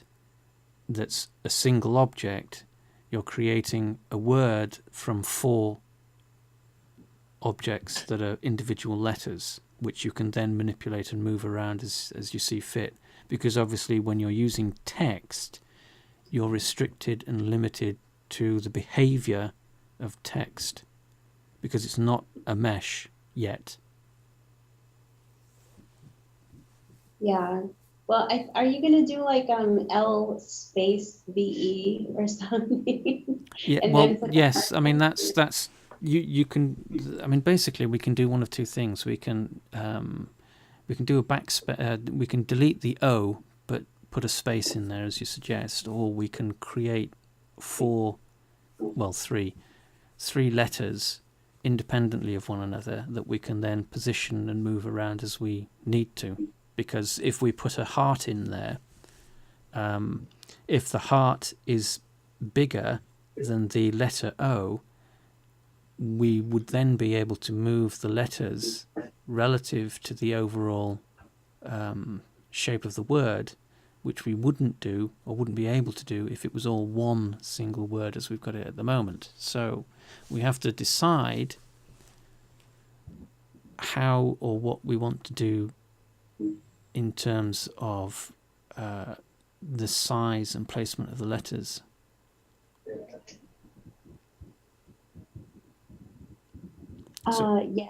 that's a single object, you're creating a word from 4 objects that are individual letters, which you can then manipulate and move around as you see fit. Because obviously when you're using text, you're restricted and limited to the behavior of text, because it's not a mesh yet. Yeah. Well, are you going to do like L space VE or something? Yeah. And Well, then yes. I mean that's you can. I mean basically we can do one of two things. We can do a backspace. We can delete the O but put a space in there as you suggest, or we can create 3 letters independently of one another that we can then position and move around as we need to. Because if we put a heart in there, if the heart is bigger than the letter O, we would then be able to move the letters relative to the overall shape of the word, which we wouldn't do or wouldn't be able to do if it was all one single word as we've got it at the moment. So we have to decide how or what we want to do in terms of the size and placement of the letters. Yeah.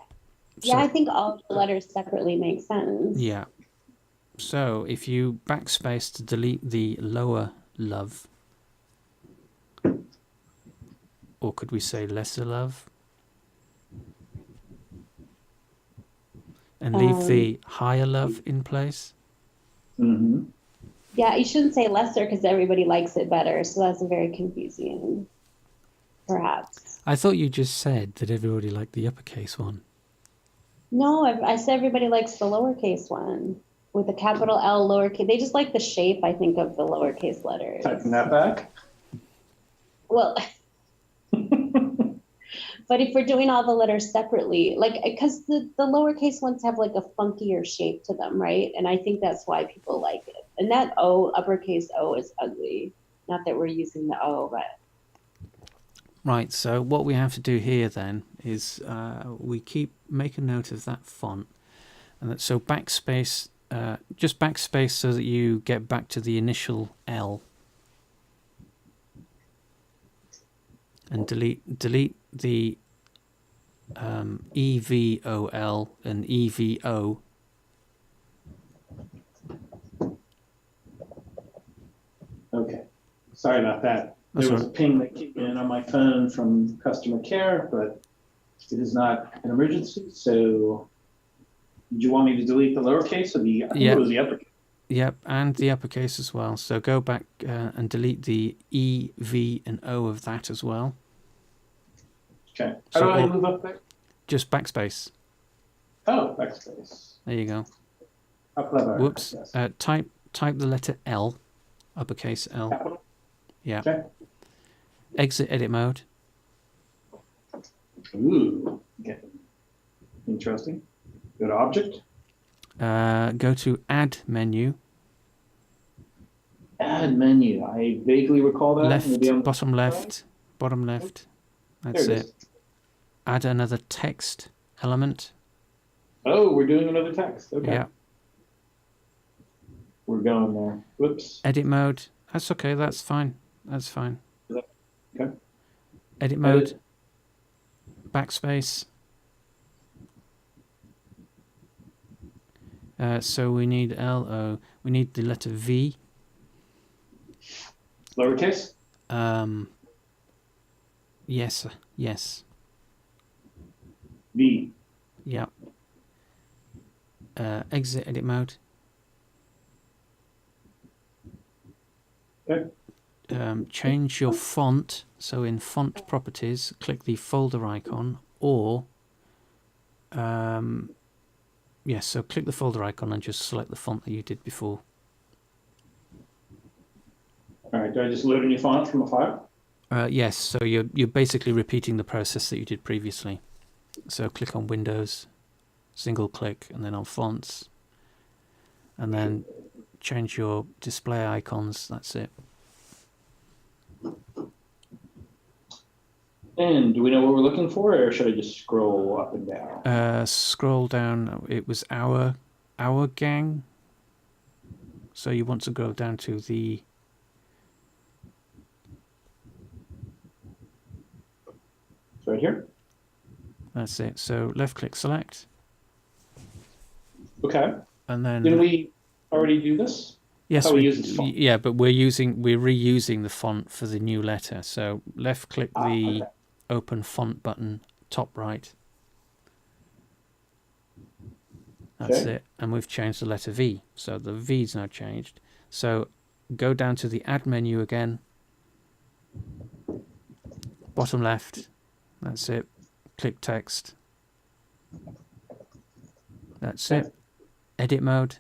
Yeah, I think all the letters separately make sense. Yeah. So if you backspace to delete the lower love, or could we say lesser love, and leave the higher love in place? Mm-hmm. Yeah, you shouldn't say lesser because everybody likes it better. So that's very confusing, perhaps. I thought you just said that everybody liked the uppercase one. No, I said everybody likes the lowercase one with a capital L lowercase. They just like the shape, I think, of the lowercase letters. Typing that back. Well, but if we're doing all the letters separately, like, because the lowercase ones have like a funkier shape to them, right? And I think that's why people like it. And that O, uppercase O, is ugly. Not that we're using the O, but. Right, so what we have to do here then is we make a note of that font, and so backspace, just backspace so that you get back to the initial L, and delete the EVOL and EVO. Okay, sorry about that. There was a ping that came in on my phone from customer care, but it is not an emergency. So, did you want me to delete the lowercase or the? I think it was the uppercase. Yep, and the uppercase as well. So go back and delete the E, V, and O of that as well. Okay. How do I move up there? Just backspace. Oh, backspace. There you go. How clever. Whoops. Yes. Type the letter L, uppercase L. Capital? Yeah. Okay. Exit edit mode. Ooh. Okay. Interesting. Go to object. Go to add menu. Add menu. I vaguely recall that. Left, bottom left, bottom left. That's it. Add another text element. Oh, we're doing another text. Okay. Yeah. We're going there. Whoops. Edit mode. That's okay. That's fine. That's fine. Okay. Edit mode. Backspace. So we need LO. We need the letter V. Lowercase? Yes. Yes. V. Yeah. Exit edit mode. Okay. change your font. So in font properties, click the folder icon, or yes, so click the folder icon and just select the font that you did before. All right, do I just load a new font from a file? Yes, so you're basically repeating the process that you did previously. So click on Windows, single click, and then on fonts, and then change your display icons. That's it. And do we know what we're looking for, or should I just scroll up and down? Scroll down. It was our gang. So you want to go down to the Right here? That's it. So left click select. Okay. And then Didn't we already do this? yes, we use this font. yeah, but we're reusing the font for the new letter. So left click the okay. open font button, top right. That's Okay. it. And we've changed the letter V. So the V's now changed. So go down to the add menu again. Bottom left. That's it. Click text. That's it. Edit mode.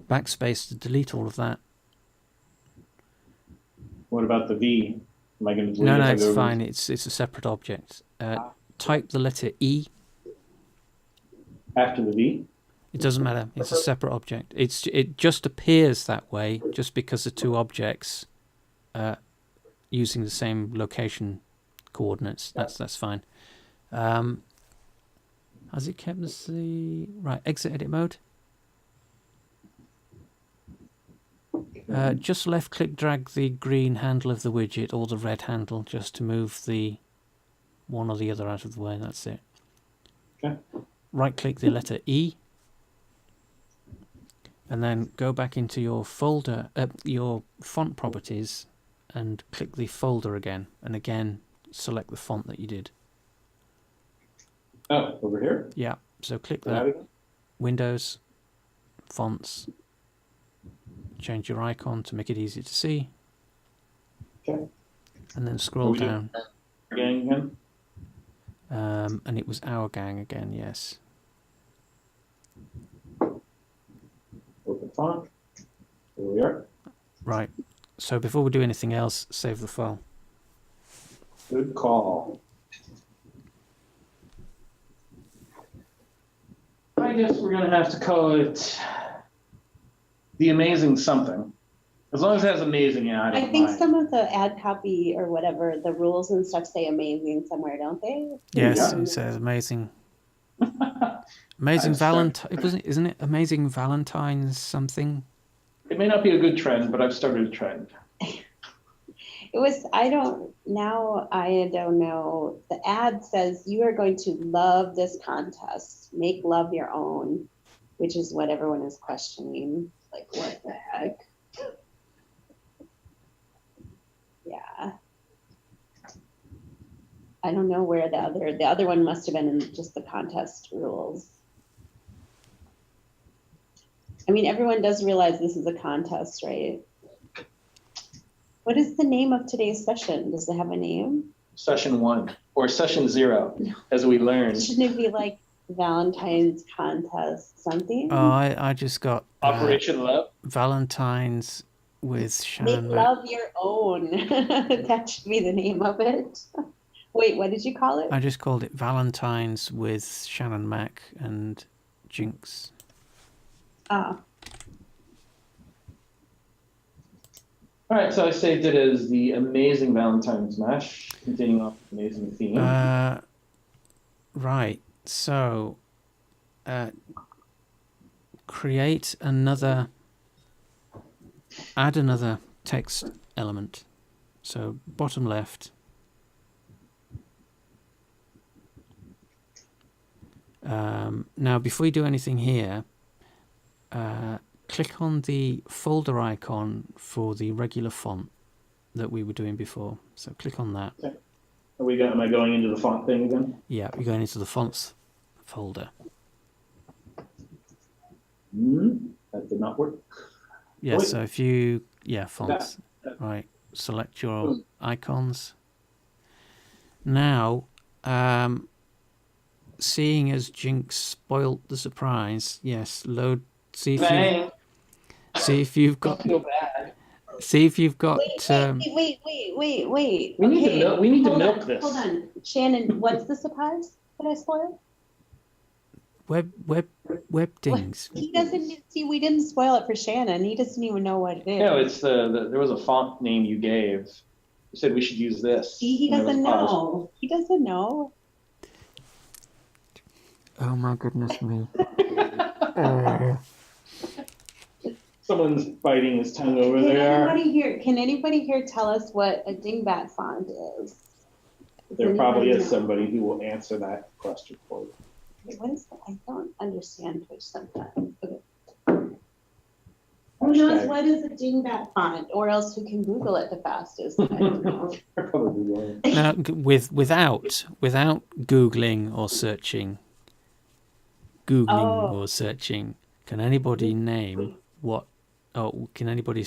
Backspace to delete all of that. What about the V? Am I going to delete No, it if no, I it's go fine. It's a separate object. Type the letter E. after the V? It doesn't matter. It's a separate object. It just appears that way just because the two objects using the same location coordinates. That's fine. Has it kept the right exit edit mode? Just left click drag the green handle of the widget or the red handle just to move the one or the other out of the way. That's it. Okay. Right click the letter E. And then go back into your folder, your font properties, and click the folder again. And again, select the font that you did. Oh, over here? Yeah. So click That that. again? Windows, fonts. Change your icon to make it easy to see. Okay. And then scroll down. Again? And it was our gang again, yes. Open font. Here we are. Right. So before we do anything else, save the file. Good call. I guess we're going to have to call it the amazing something. As long as it has amazing in it, I don't I think mind. some of the ad copy or whatever, the rules and stuff say amazing somewhere, don't they? Yes, Yeah. it says amazing. Amazing Valentine. Isn't it amazing Valentines something? It may not be a good trend, but I've started a trend. It was, I don't know. The ad says you are going to love this contest. Make love your own, which is what everyone is questioning. Like, what the heck? Yeah. I don't know where the other one must have been in just the contest rules. I mean, everyone does realize this is a contest, right? What is the name of today's session? Does it have a name? Session 1 or session 0, as we learned. Shouldn't it be like Valentine's contest something? Oh, I just got Operation Love. Valentines with Make Shannon. love your own. That should be the name of it. Wait, what did you call it? I just called it Valentines with ShannonMac and Jinx. Ah, All right, so I saved it as the Amazing Valentine's Mash, continuing off the amazing theme. Right. So, create another. Add another text element. So bottom left. Now, before you do anything here, click on the folder icon for the regular font that we were doing before. So click on that. Okay. Am I going into the font thing again? Yeah, you're going into the fonts folder. That did not work. Yeah, Wait. so if you, fonts, right, select your icons. Now, seeing as Jinx spoilt the surprise, yes, load, see if you've got, Don't feel bad. see if you've got, Wait. We need to milk this. Hold on. Shannon, what's the surprise that I spoiled? web dings. He doesn't see. We didn't spoil it for Shannon. He doesn't even know what it is. No, it's there was a font name you gave. You said we should use this. He doesn't know. He doesn't know. Oh my goodness me. Someone's biting his tongue over there. Can anybody here tell us what a dingbat font is? There probably is somebody who will answer that question for you. What is that? I don't understand Twitch sometimes. Okay. Who knows what is a dingbat font, or else who can Google it the fastest? I don't know. Probably won't. Now, without googling or searching, or searching, can anybody name what? Oh, can anybody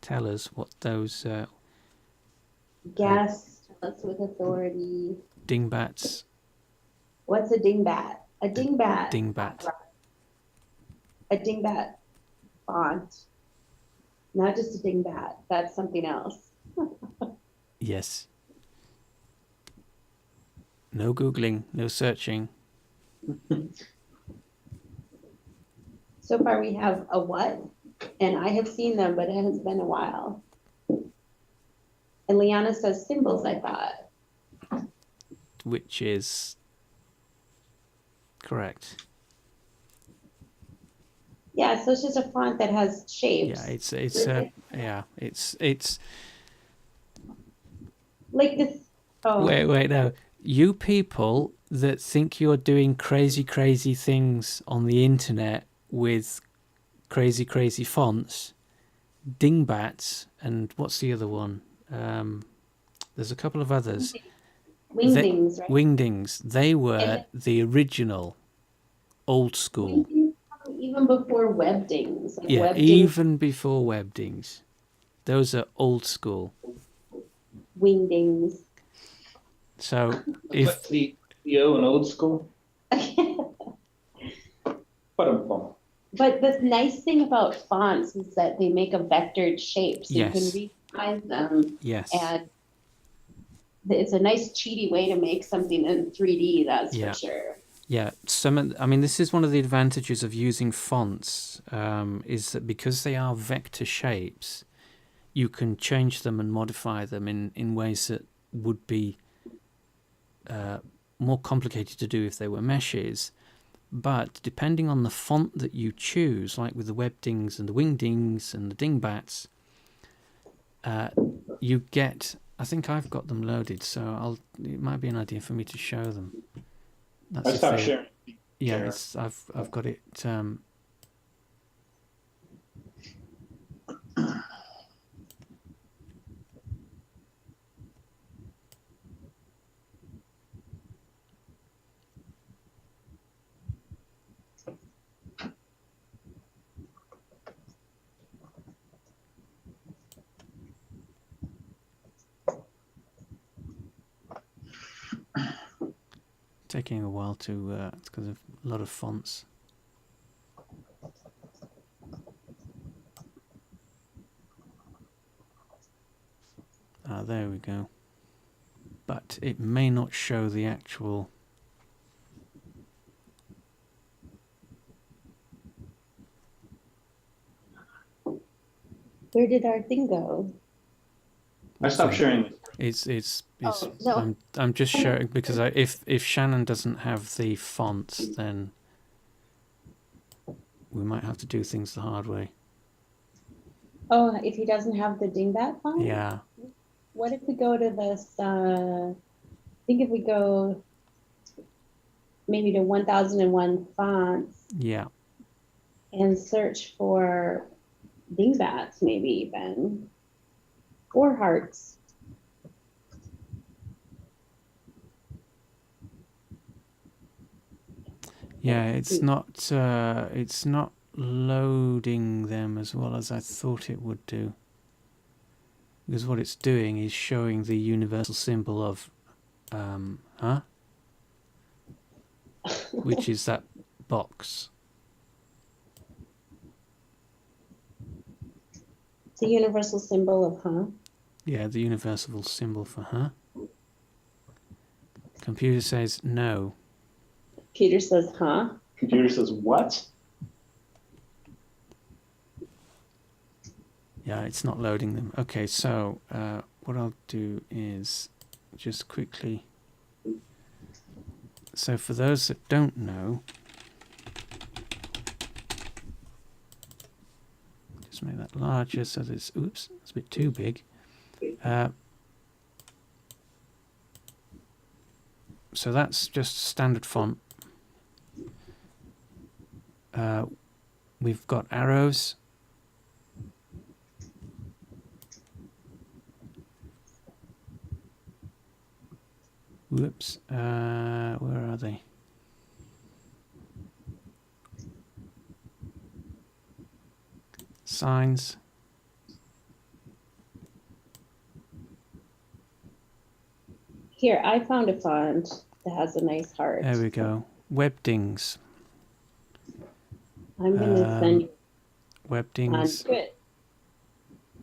tell us what those Guess. Tell us with authority. dingbats? What's a dingbat? A dingbat. Dingbat. A dingbat font. Not just a dingbat. That's something else. Yes. No googling, no searching. So far we have a what? And I have seen them, but it has been a while. And Liana says symbols, I thought. Which is correct. Yeah, so it's just a font that has shapes. Yeah, it's like this. Oh. Wait, no. You people that think you're doing crazy things on the internet with crazy fonts, dingbats, and what's the other one? There's a couple of others. Wingdings, right? Wingdings. They were the original, old school. Even before webdings. Like yeah, even before webdings. Those are old school. Wingdings. So if the an old school. But the nice thing about fonts is that they make a vectored shape, so yes. you can resize them. Yes. And it's a nice cheaty way to make something in 3D, that's for sure. Yeah, this is one of the advantages of using fonts, is that because they are vector shapes, you can change them and modify them in ways that would be more complicated to do if they were meshes. But depending on the font that you choose, like with the webdings and the wingdings and the dingbats, you get... I think I've got them loaded, so it might be an idea for me to show them. I stopped sharing. Yeah, I've got it. Taking a while to, it's because of a lot of fonts. There we go. But it may not show the actual... Where did our thing go? I stopped sharing. No. I'm just sharing because if Shannon doesn't have the fonts, then we might have to do things the hard way. Oh, if he doesn't have the dingbat font? Yeah. What if we go to this, I think if we go maybe to 1001 fonts. Yeah. And search for dingbats, maybe even. Or hearts. Yeah, it's not loading them as well as I thought it would do. Because what it's doing is showing the universal symbol of, which is that box. The universal symbol of huh? Yeah, the universal symbol for huh. Computer says no. Peter says huh? Computer says what? Yeah, it's not loading them. Okay, so what I'll do is just quickly. So for those that don't know, just make that larger so that it's, oops, it's a bit too big. So that's just standard font. We've got arrows. Whoops, where are they? Signs. Here, I found a font that has a nice heart. There we go. Webdings. I'm going to send you Webdings. onto it.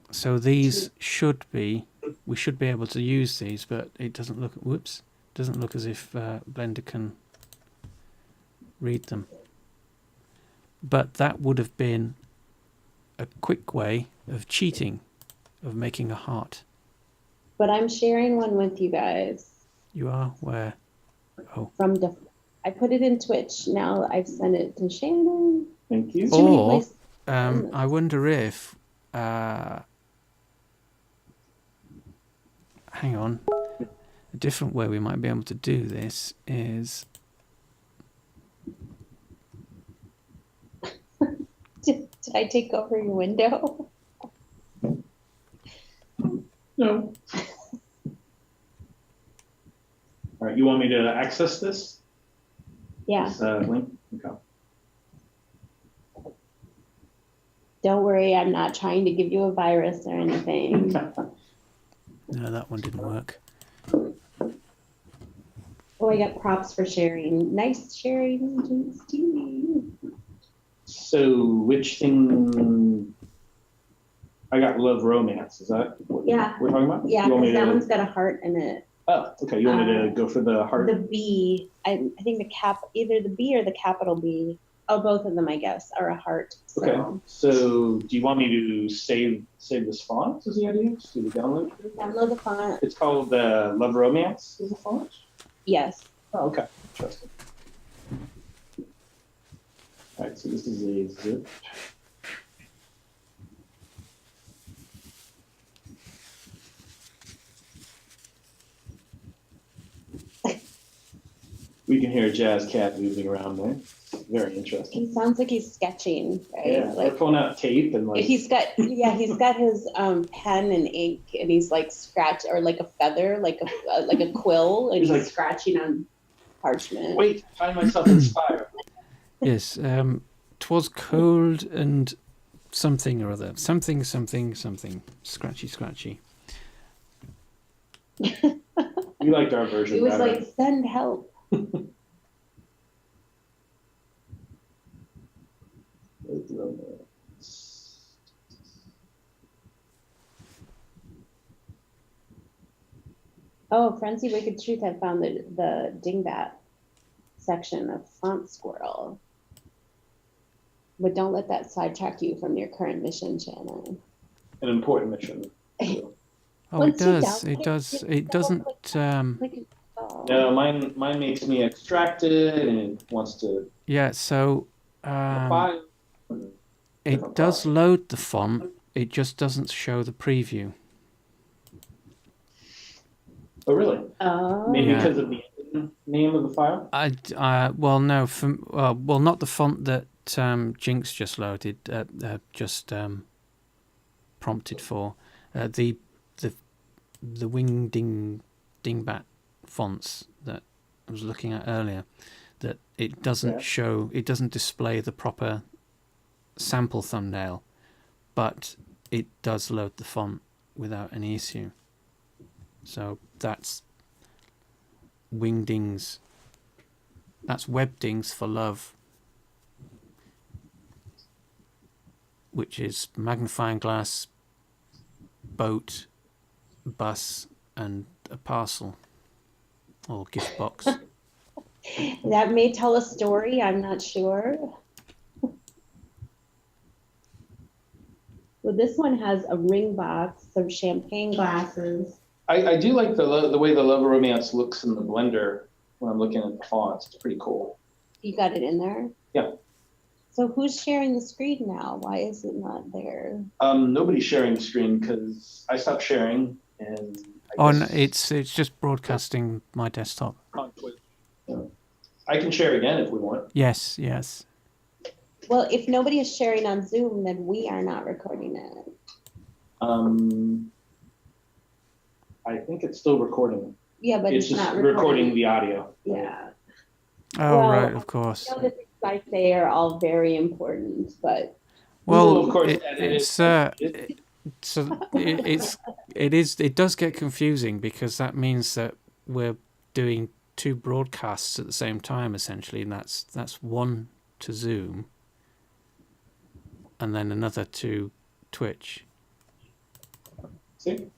So these should be, we should be able to use these, but it doesn't look, whoops, doesn't look as if Blender can read them. But that would have been a quick way of cheating, of making a heart. But I'm sharing one with you guys. You are? Where? Oh. I put it in Twitch. Now I've sent it to Shannon. Thank you. Or, I wonder if, hang on, a different way we might be able to do this is... Did I take over your window? No. All right, you want me to access this? Yeah. This link? Okay. Don't worry, I'm not trying to give you a virus or anything. No, that one didn't work. Oh, I got props for sharing. Nice sharing, Jinx TV. So which thing? I got love romance. Is that what we're talking about? Yeah, because that one's got a heart in it. Oh, okay. You want me to go for the heart? The B. I think either the B or the capital B. Oh, both of them, I guess, are a heart. So. Okay. So do you want me to save this font? Is the idea? Just do the download? Download the font. It's called Love Romance. Is the font? Yes. Oh, okay. Interesting. All right. So this is a zip. We can hear a jazz cat moving around there. Very interesting. He sounds like he's sketching, right? Yeah, like, we're pulling out tape and like. He's got his pen and ink, and he's like or like a feather, like a quill, and he's scratching on parchment. Wait, find myself inspired. Yes, 'twas cold and something or other. Something. Scratchy. You liked our version. It was better. like, send help. Oh, Frenzy Wicked Truth, I found the dingbat section of Font Squirrel. But don't let that sidetrack you from your current mission, Shannon. An important mission. So. Oh, it does. It does. It doesn't. No, mine makes me extracted and it wants to. Yeah. So it does load the font. It just doesn't show the preview. Oh, really? Maybe because of the name of the file? Well, no. Well, not the font that Jinx just loaded. Just prompted for the dingbat fonts that I was looking at earlier. That it doesn't show. It doesn't display the proper sample thumbnail, but it does load the font without any issue. So that's Wingdings. That's Webdings for love, which is magnifying glass, boat, bus, and a parcel or gift box. That may tell a story, I'm not sure. Well, this one has a ring box, some champagne glasses. I do like the way the Love Romance looks in the blender when I'm looking at the fonts. It's pretty cool. You got it in there? Yeah. So who's sharing the screen now? Why is it not there? Nobody's sharing the screen because I stopped sharing, and No, it's just broadcasting my desktop. On Twitch. Yeah. I can share again if we want. Yes. Well, if nobody is sharing on Zoom, then we are not recording it. I think it's still recording. Yeah, but it's it's just not recording the audio. Yeah. Oh, Well, right, of course. I know the things I say are all very important, but Well, of course, it does get confusing because that means that we're doing two broadcasts at the same time essentially, and that's one to Zoom and then another to Twitch. See?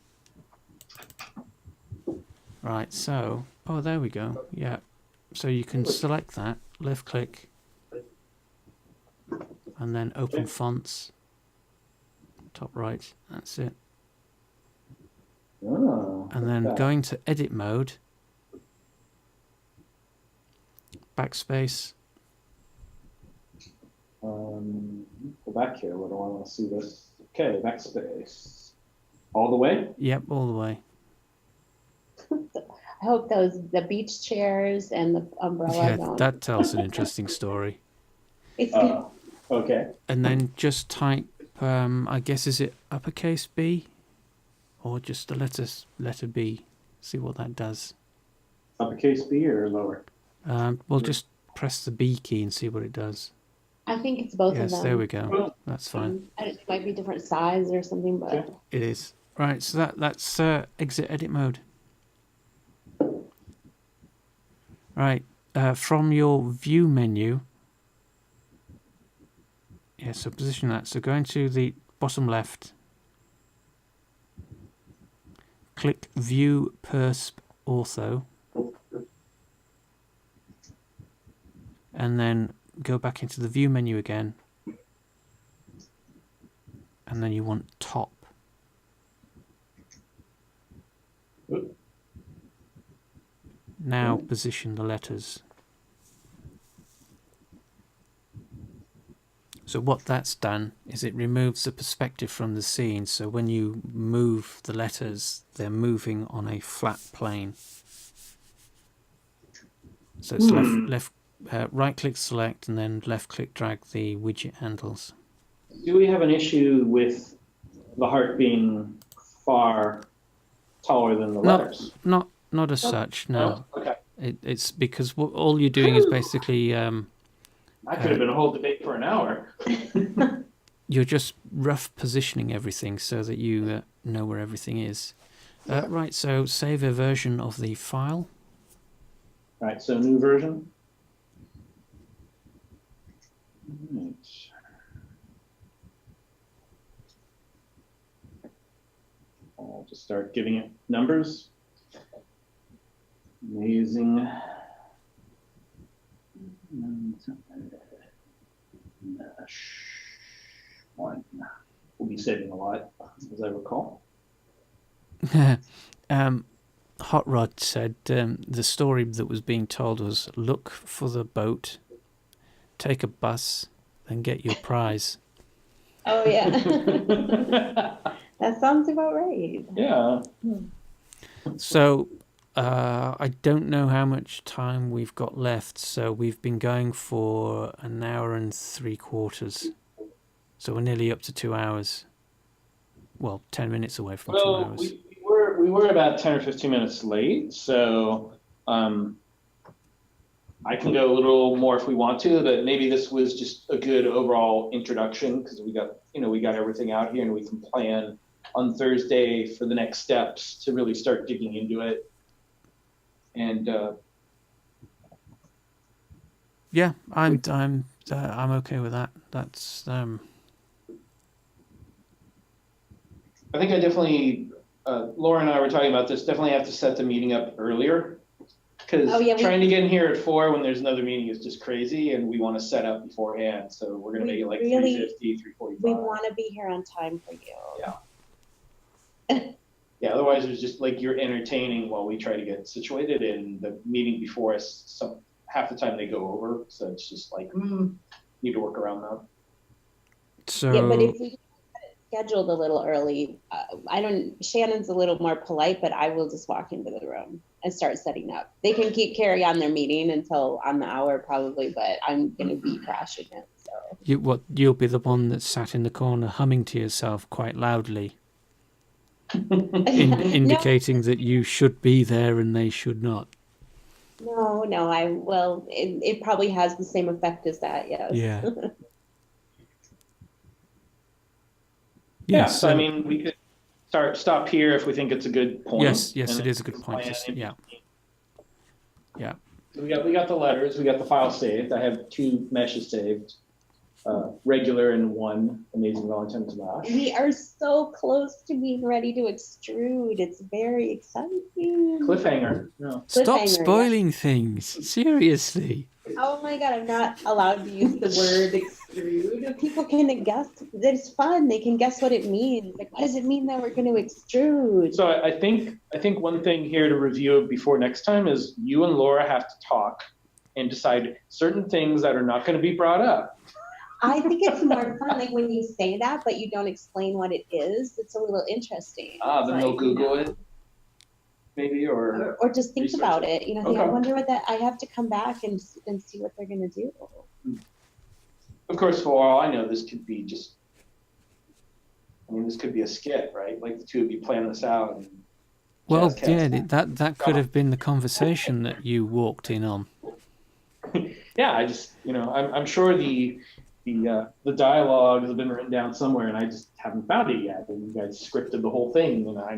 Right, so there we go. Yeah. So you can select that, left click, and then open fonts. Top right, that's it. Oh, And then okay. going to edit mode, backspace. Go back here. What do I want to see this? Okay, backspace. All the way? Yep, all the way. I hope the beach chairs and the umbrella Yeah, don't. that tells an interesting story. It's Okay. And then just type, I guess, is it uppercase B? Or just the letter B? See what that does. Uppercase B or lower? We'll just press the B key and see what it does. I think it's both of Yes, them. there we go. That's fine. It might be different size or something, but Okay. It is. Right, so that's exit edit mode. Right, from your view menu, so position that. So go into the bottom left, click View Persp Ortho, and then go back into the view menu again, and then you want top. Now position the letters. So what that's done is it removes the perspective from the scene, so when you move the letters, they're moving on a flat plane. So it's right click select and then left click drag the widget handles. Do we have an issue with the heart being far taller than the letters? Not as such, no. Oh, okay. It's because all you're doing is basically I could have been a whole debate for an hour. you're just rough positioning everything so that you know where everything is. Right, so save a version of the file. Right, so new version. Right. I'll just start giving it numbers. Amazing. One. We'll be saving a lot, as I recall. Hot Rod said the story that was being told was look for the boat, take a bus, then get your prize. oh yeah, that sounds about right. Yeah. So I don't know how much time we've got left. So we've been going for an hour and 3/4. So we're nearly up to 2 hours. Well, 10 minutes away from 2 hours. We were about 10 or 15 minutes late, so I can go a little more if we want to, but maybe this was just a good overall introduction because we got everything out here and we can plan on Thursday for the next steps to really start digging into it. And yeah, I'm okay with that. That's I think I definitely, Laura and I were talking about this, definitely have to set the meeting up earlier. Because trying to get in here at 4 when there's another meeting is just crazy, and we want to set up beforehand. So we're going to make it like really, 3:50, 3:45. We want to be here on time for you. Yeah. Yeah, otherwise it's just like you're entertaining while we try to get situated, and the meeting before us, half the time they go over. So it's just like, need to work around that. So yeah, but if we scheduled a little early, Shannon's a little more polite, but I will just walk into the room and start setting up. They can carry on their meeting until on the hour probably, but I'm going to be crashing it. So you'll be the one that sat in the corner humming to yourself quite loudly, indicating that you should be there and they should not. No, I will. It probably has the same effect as that. Yes. Yeah. Yeah, so I mean, we could stop here if we think it's a good point. Yes, it is a good point. Yeah. We got the letters, we got the file saved. I have 2 meshes saved, regular and 1 Amazing Valentines Lash. We are so close to being ready to extrude. It's very exciting. Cliffhanger. No. Stop spoiling things. Seriously. Oh my God, I'm not allowed to use the word extrude. People can guess. It's fun. They can guess what it means. Like, what does it mean that we're going to extrude? So I think one thing here to review before next time is you and Laura have to talk and decide certain things that are not going to be brought up. I think it's more fun, like when you say that, but you don't explain what it is. It's a little interesting. Then they'll Google it. Maybe or just think about it. Okay. I wonder what that. I have to come back and see what they're going to do. Of course, for all I know, this could be this could be a skit, right? Like the two of you plan this out. And well, yeah, that could have been the conversation that you walked in on. Yeah, I just, I'm sure the dialogue has been written down somewhere, and I just haven't found it yet. And you guys scripted the whole thing, and I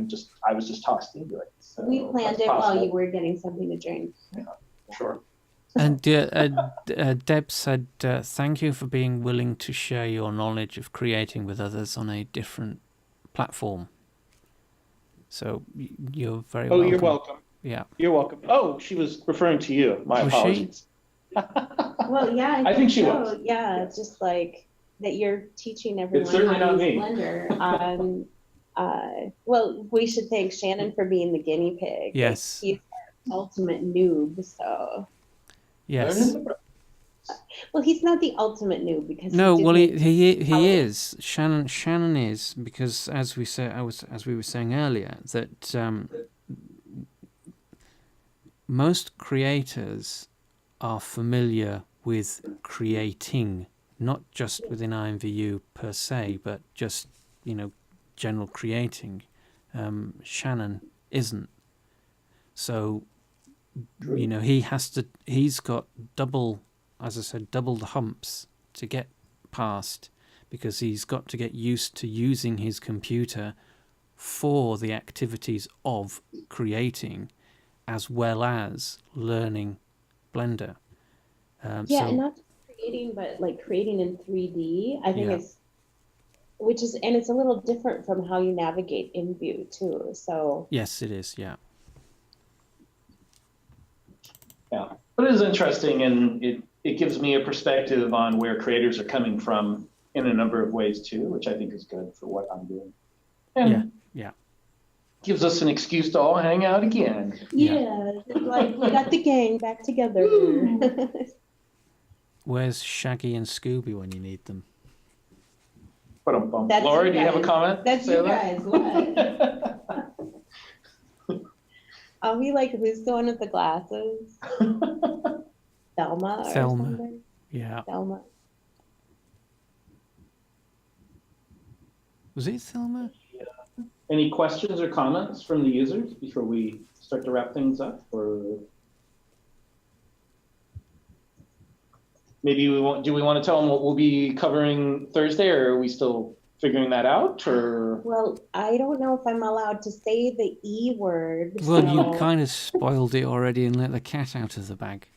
was just tossed into it. So we planned it while you were getting something to drink. Yeah, sure. And Deb said, thank you for being willing to share your knowledge of creating with others on a different platform. So you're very welcome. Oh, you're welcome. Yeah. You're welcome. Oh, she was referring to you. My apologies. Well, yeah. I think she was. Yeah, it's just like that you're teaching everyone it's certainly how not to use me. Blender. Well, we should thank Shannon for being the guinea pig. Yes. He's our ultimate noob, so. Yes. Well, he's not the ultimate noob because no. Well, he is. Shannon is, because as we were saying earlier, that most creators are familiar with creating, not just within IMVU per se, but just general creating. Shannon isn't. So he's got double the humps to get past, because he's got to get used to using his computer for the activities of creating as well as learning Blender. And not just creating, but like creating in 3D. I think it's a little different from how you navigate IMVU too. So yes, it is. Yeah. Yeah, but it is interesting, and it gives me a perspective on where creators are coming from in a number of ways too, which I think is good for what I'm doing. And yeah. Gives us an excuse to all hang out again. Yeah. Like we got the gang back together. Where's Shaggy and Scooby when you need them? Laura, do you have a comment? That's you guys. What? Are we like, who's the one with the glasses? Thelma or something? Yeah. Thelma. Was it Thelma? Yeah. Any questions or comments from the users before we start to wrap things up? Or maybe do we want to tell them what we'll be covering Thursday, or are we still figuring that out? Or Well, I don't know if I'm allowed to say the E word. Well, you kind of spoiled it already and let the cat out of the bag.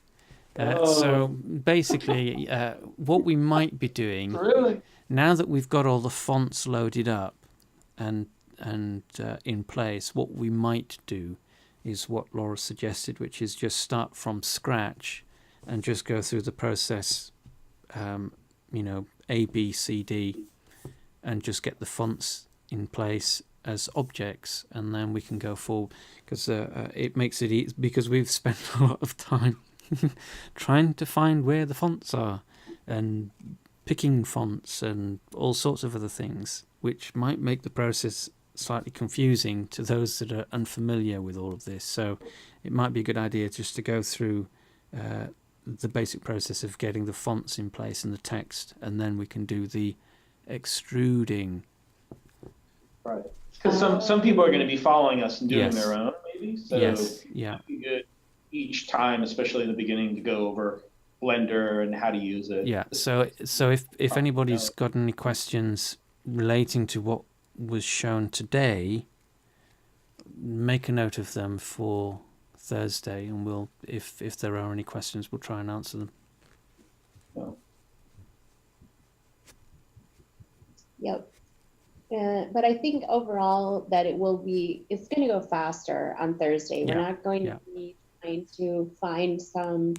So basically, what we might be doing, really? now that we've got all the fonts loaded up and in place, what we might do is what Laura suggested, which is just start from scratch and just go through the process, A, B, C, D, and just get the fonts in place as objects, and then we can go forward, because it makes it easy, because we've spent a lot of time trying to find where the fonts are and picking fonts and all sorts of other things, which might make the process slightly confusing to those that are unfamiliar with all of this. So it might be a good idea just to go through the basic process of getting the fonts in place and the text, and then we can do the extruding. Right. Because some people are going to be following us and doing their own, maybe. So yeah. it'd be good each time, especially in the beginning, to go over Blender and how to use it. Yeah. So if anybody's got any questions relating to what was shown today, make a note of them for Thursday, and we'll, if there are any questions, we'll try and answer them. Yep. But I think overall that it's going to go faster on Thursday. We're not going to be trying to find some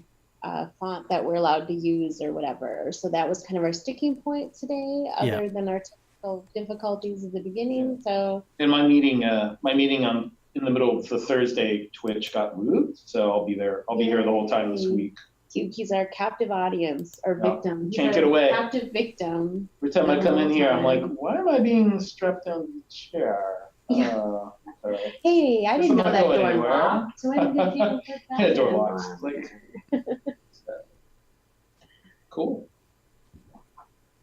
font that we're allowed to use or whatever. So that was kind of our sticking point today, other than our technical difficulties at the beginning. So and my meeting in the middle of the Thursday Twitch got moved, so I'll be there. I'll be here the whole time this week. He's our captive audience or victim. Can't get away. Captive victim. Every time I come in here, I'm like, why am I being strapped down to the chair? Hey, I didn't know that door locked. So I didn't feel that door locked. Like, cool.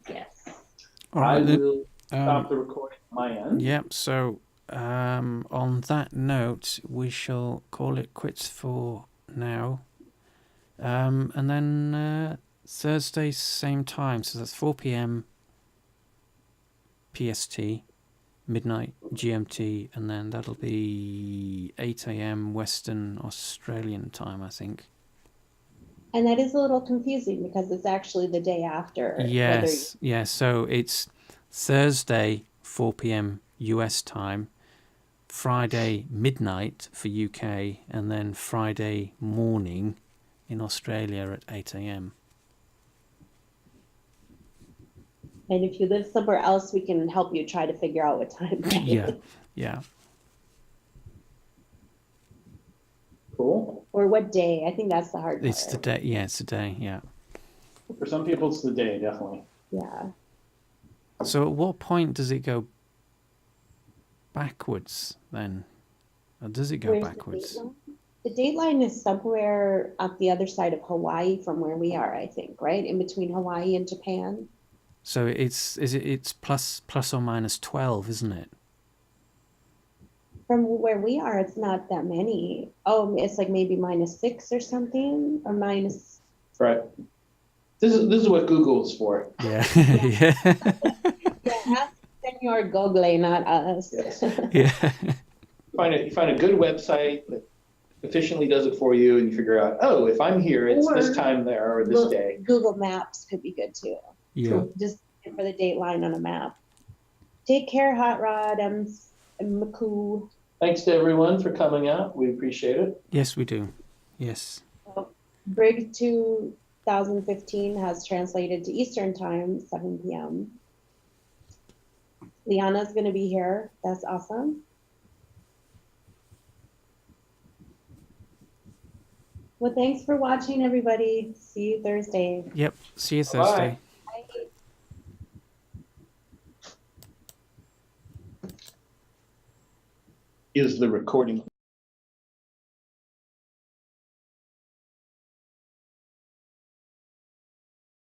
Yes. All right, I will stop the recording on my end. Yep. So on that note, we shall call it quits for now. And then Thursday, same time, so that's 4 p.m. PST, midnight GMT, and then that'll be 8 a.m. Western Australian time, I think. And that is a little confusing because it's actually the day after. Yes, so it's Thursday, 4 p.m. US time, Friday midnight for UK, and then Friday morning in Australia at 8 a.m. And if you live somewhere else, we can help you try to figure out what time it is. Yeah. Cool. Or what day. I think that's the hard part. It's the day. Yeah, it's the day. Yeah. For some people, it's the day, definitely. Yeah. So at what point does it go backwards then? Or does it go Where's backwards? The date line is somewhere up the other side of Hawaii from where we are, I think, right? In between Hawaii and Japan. So it's plus or minus 12, isn't it? From where we are, it's not that many. Oh, it's like maybe -6 or something, or minus. Right. This is what Google is for. Yeah. Yeah. Yeah, ask Senor Google, not us. Yes. Yeah. You find a good website that efficiently does it for you, and you figure out, oh, if I'm here, it's this time there or this day. Google Maps could be good too. Yeah. So just for the date line on a map. Take care, Hot Rod. I'm Maku. Thanks to everyone for coming out. We appreciate it. Yes, we do. Yes. Brig 2015 has translated to Eastern Time, 7 p.m. Liana's going to be here. That's awesome. Well, thanks for watching, everybody. See you Thursday. Yep. See you Thursday. Bye. Is the recording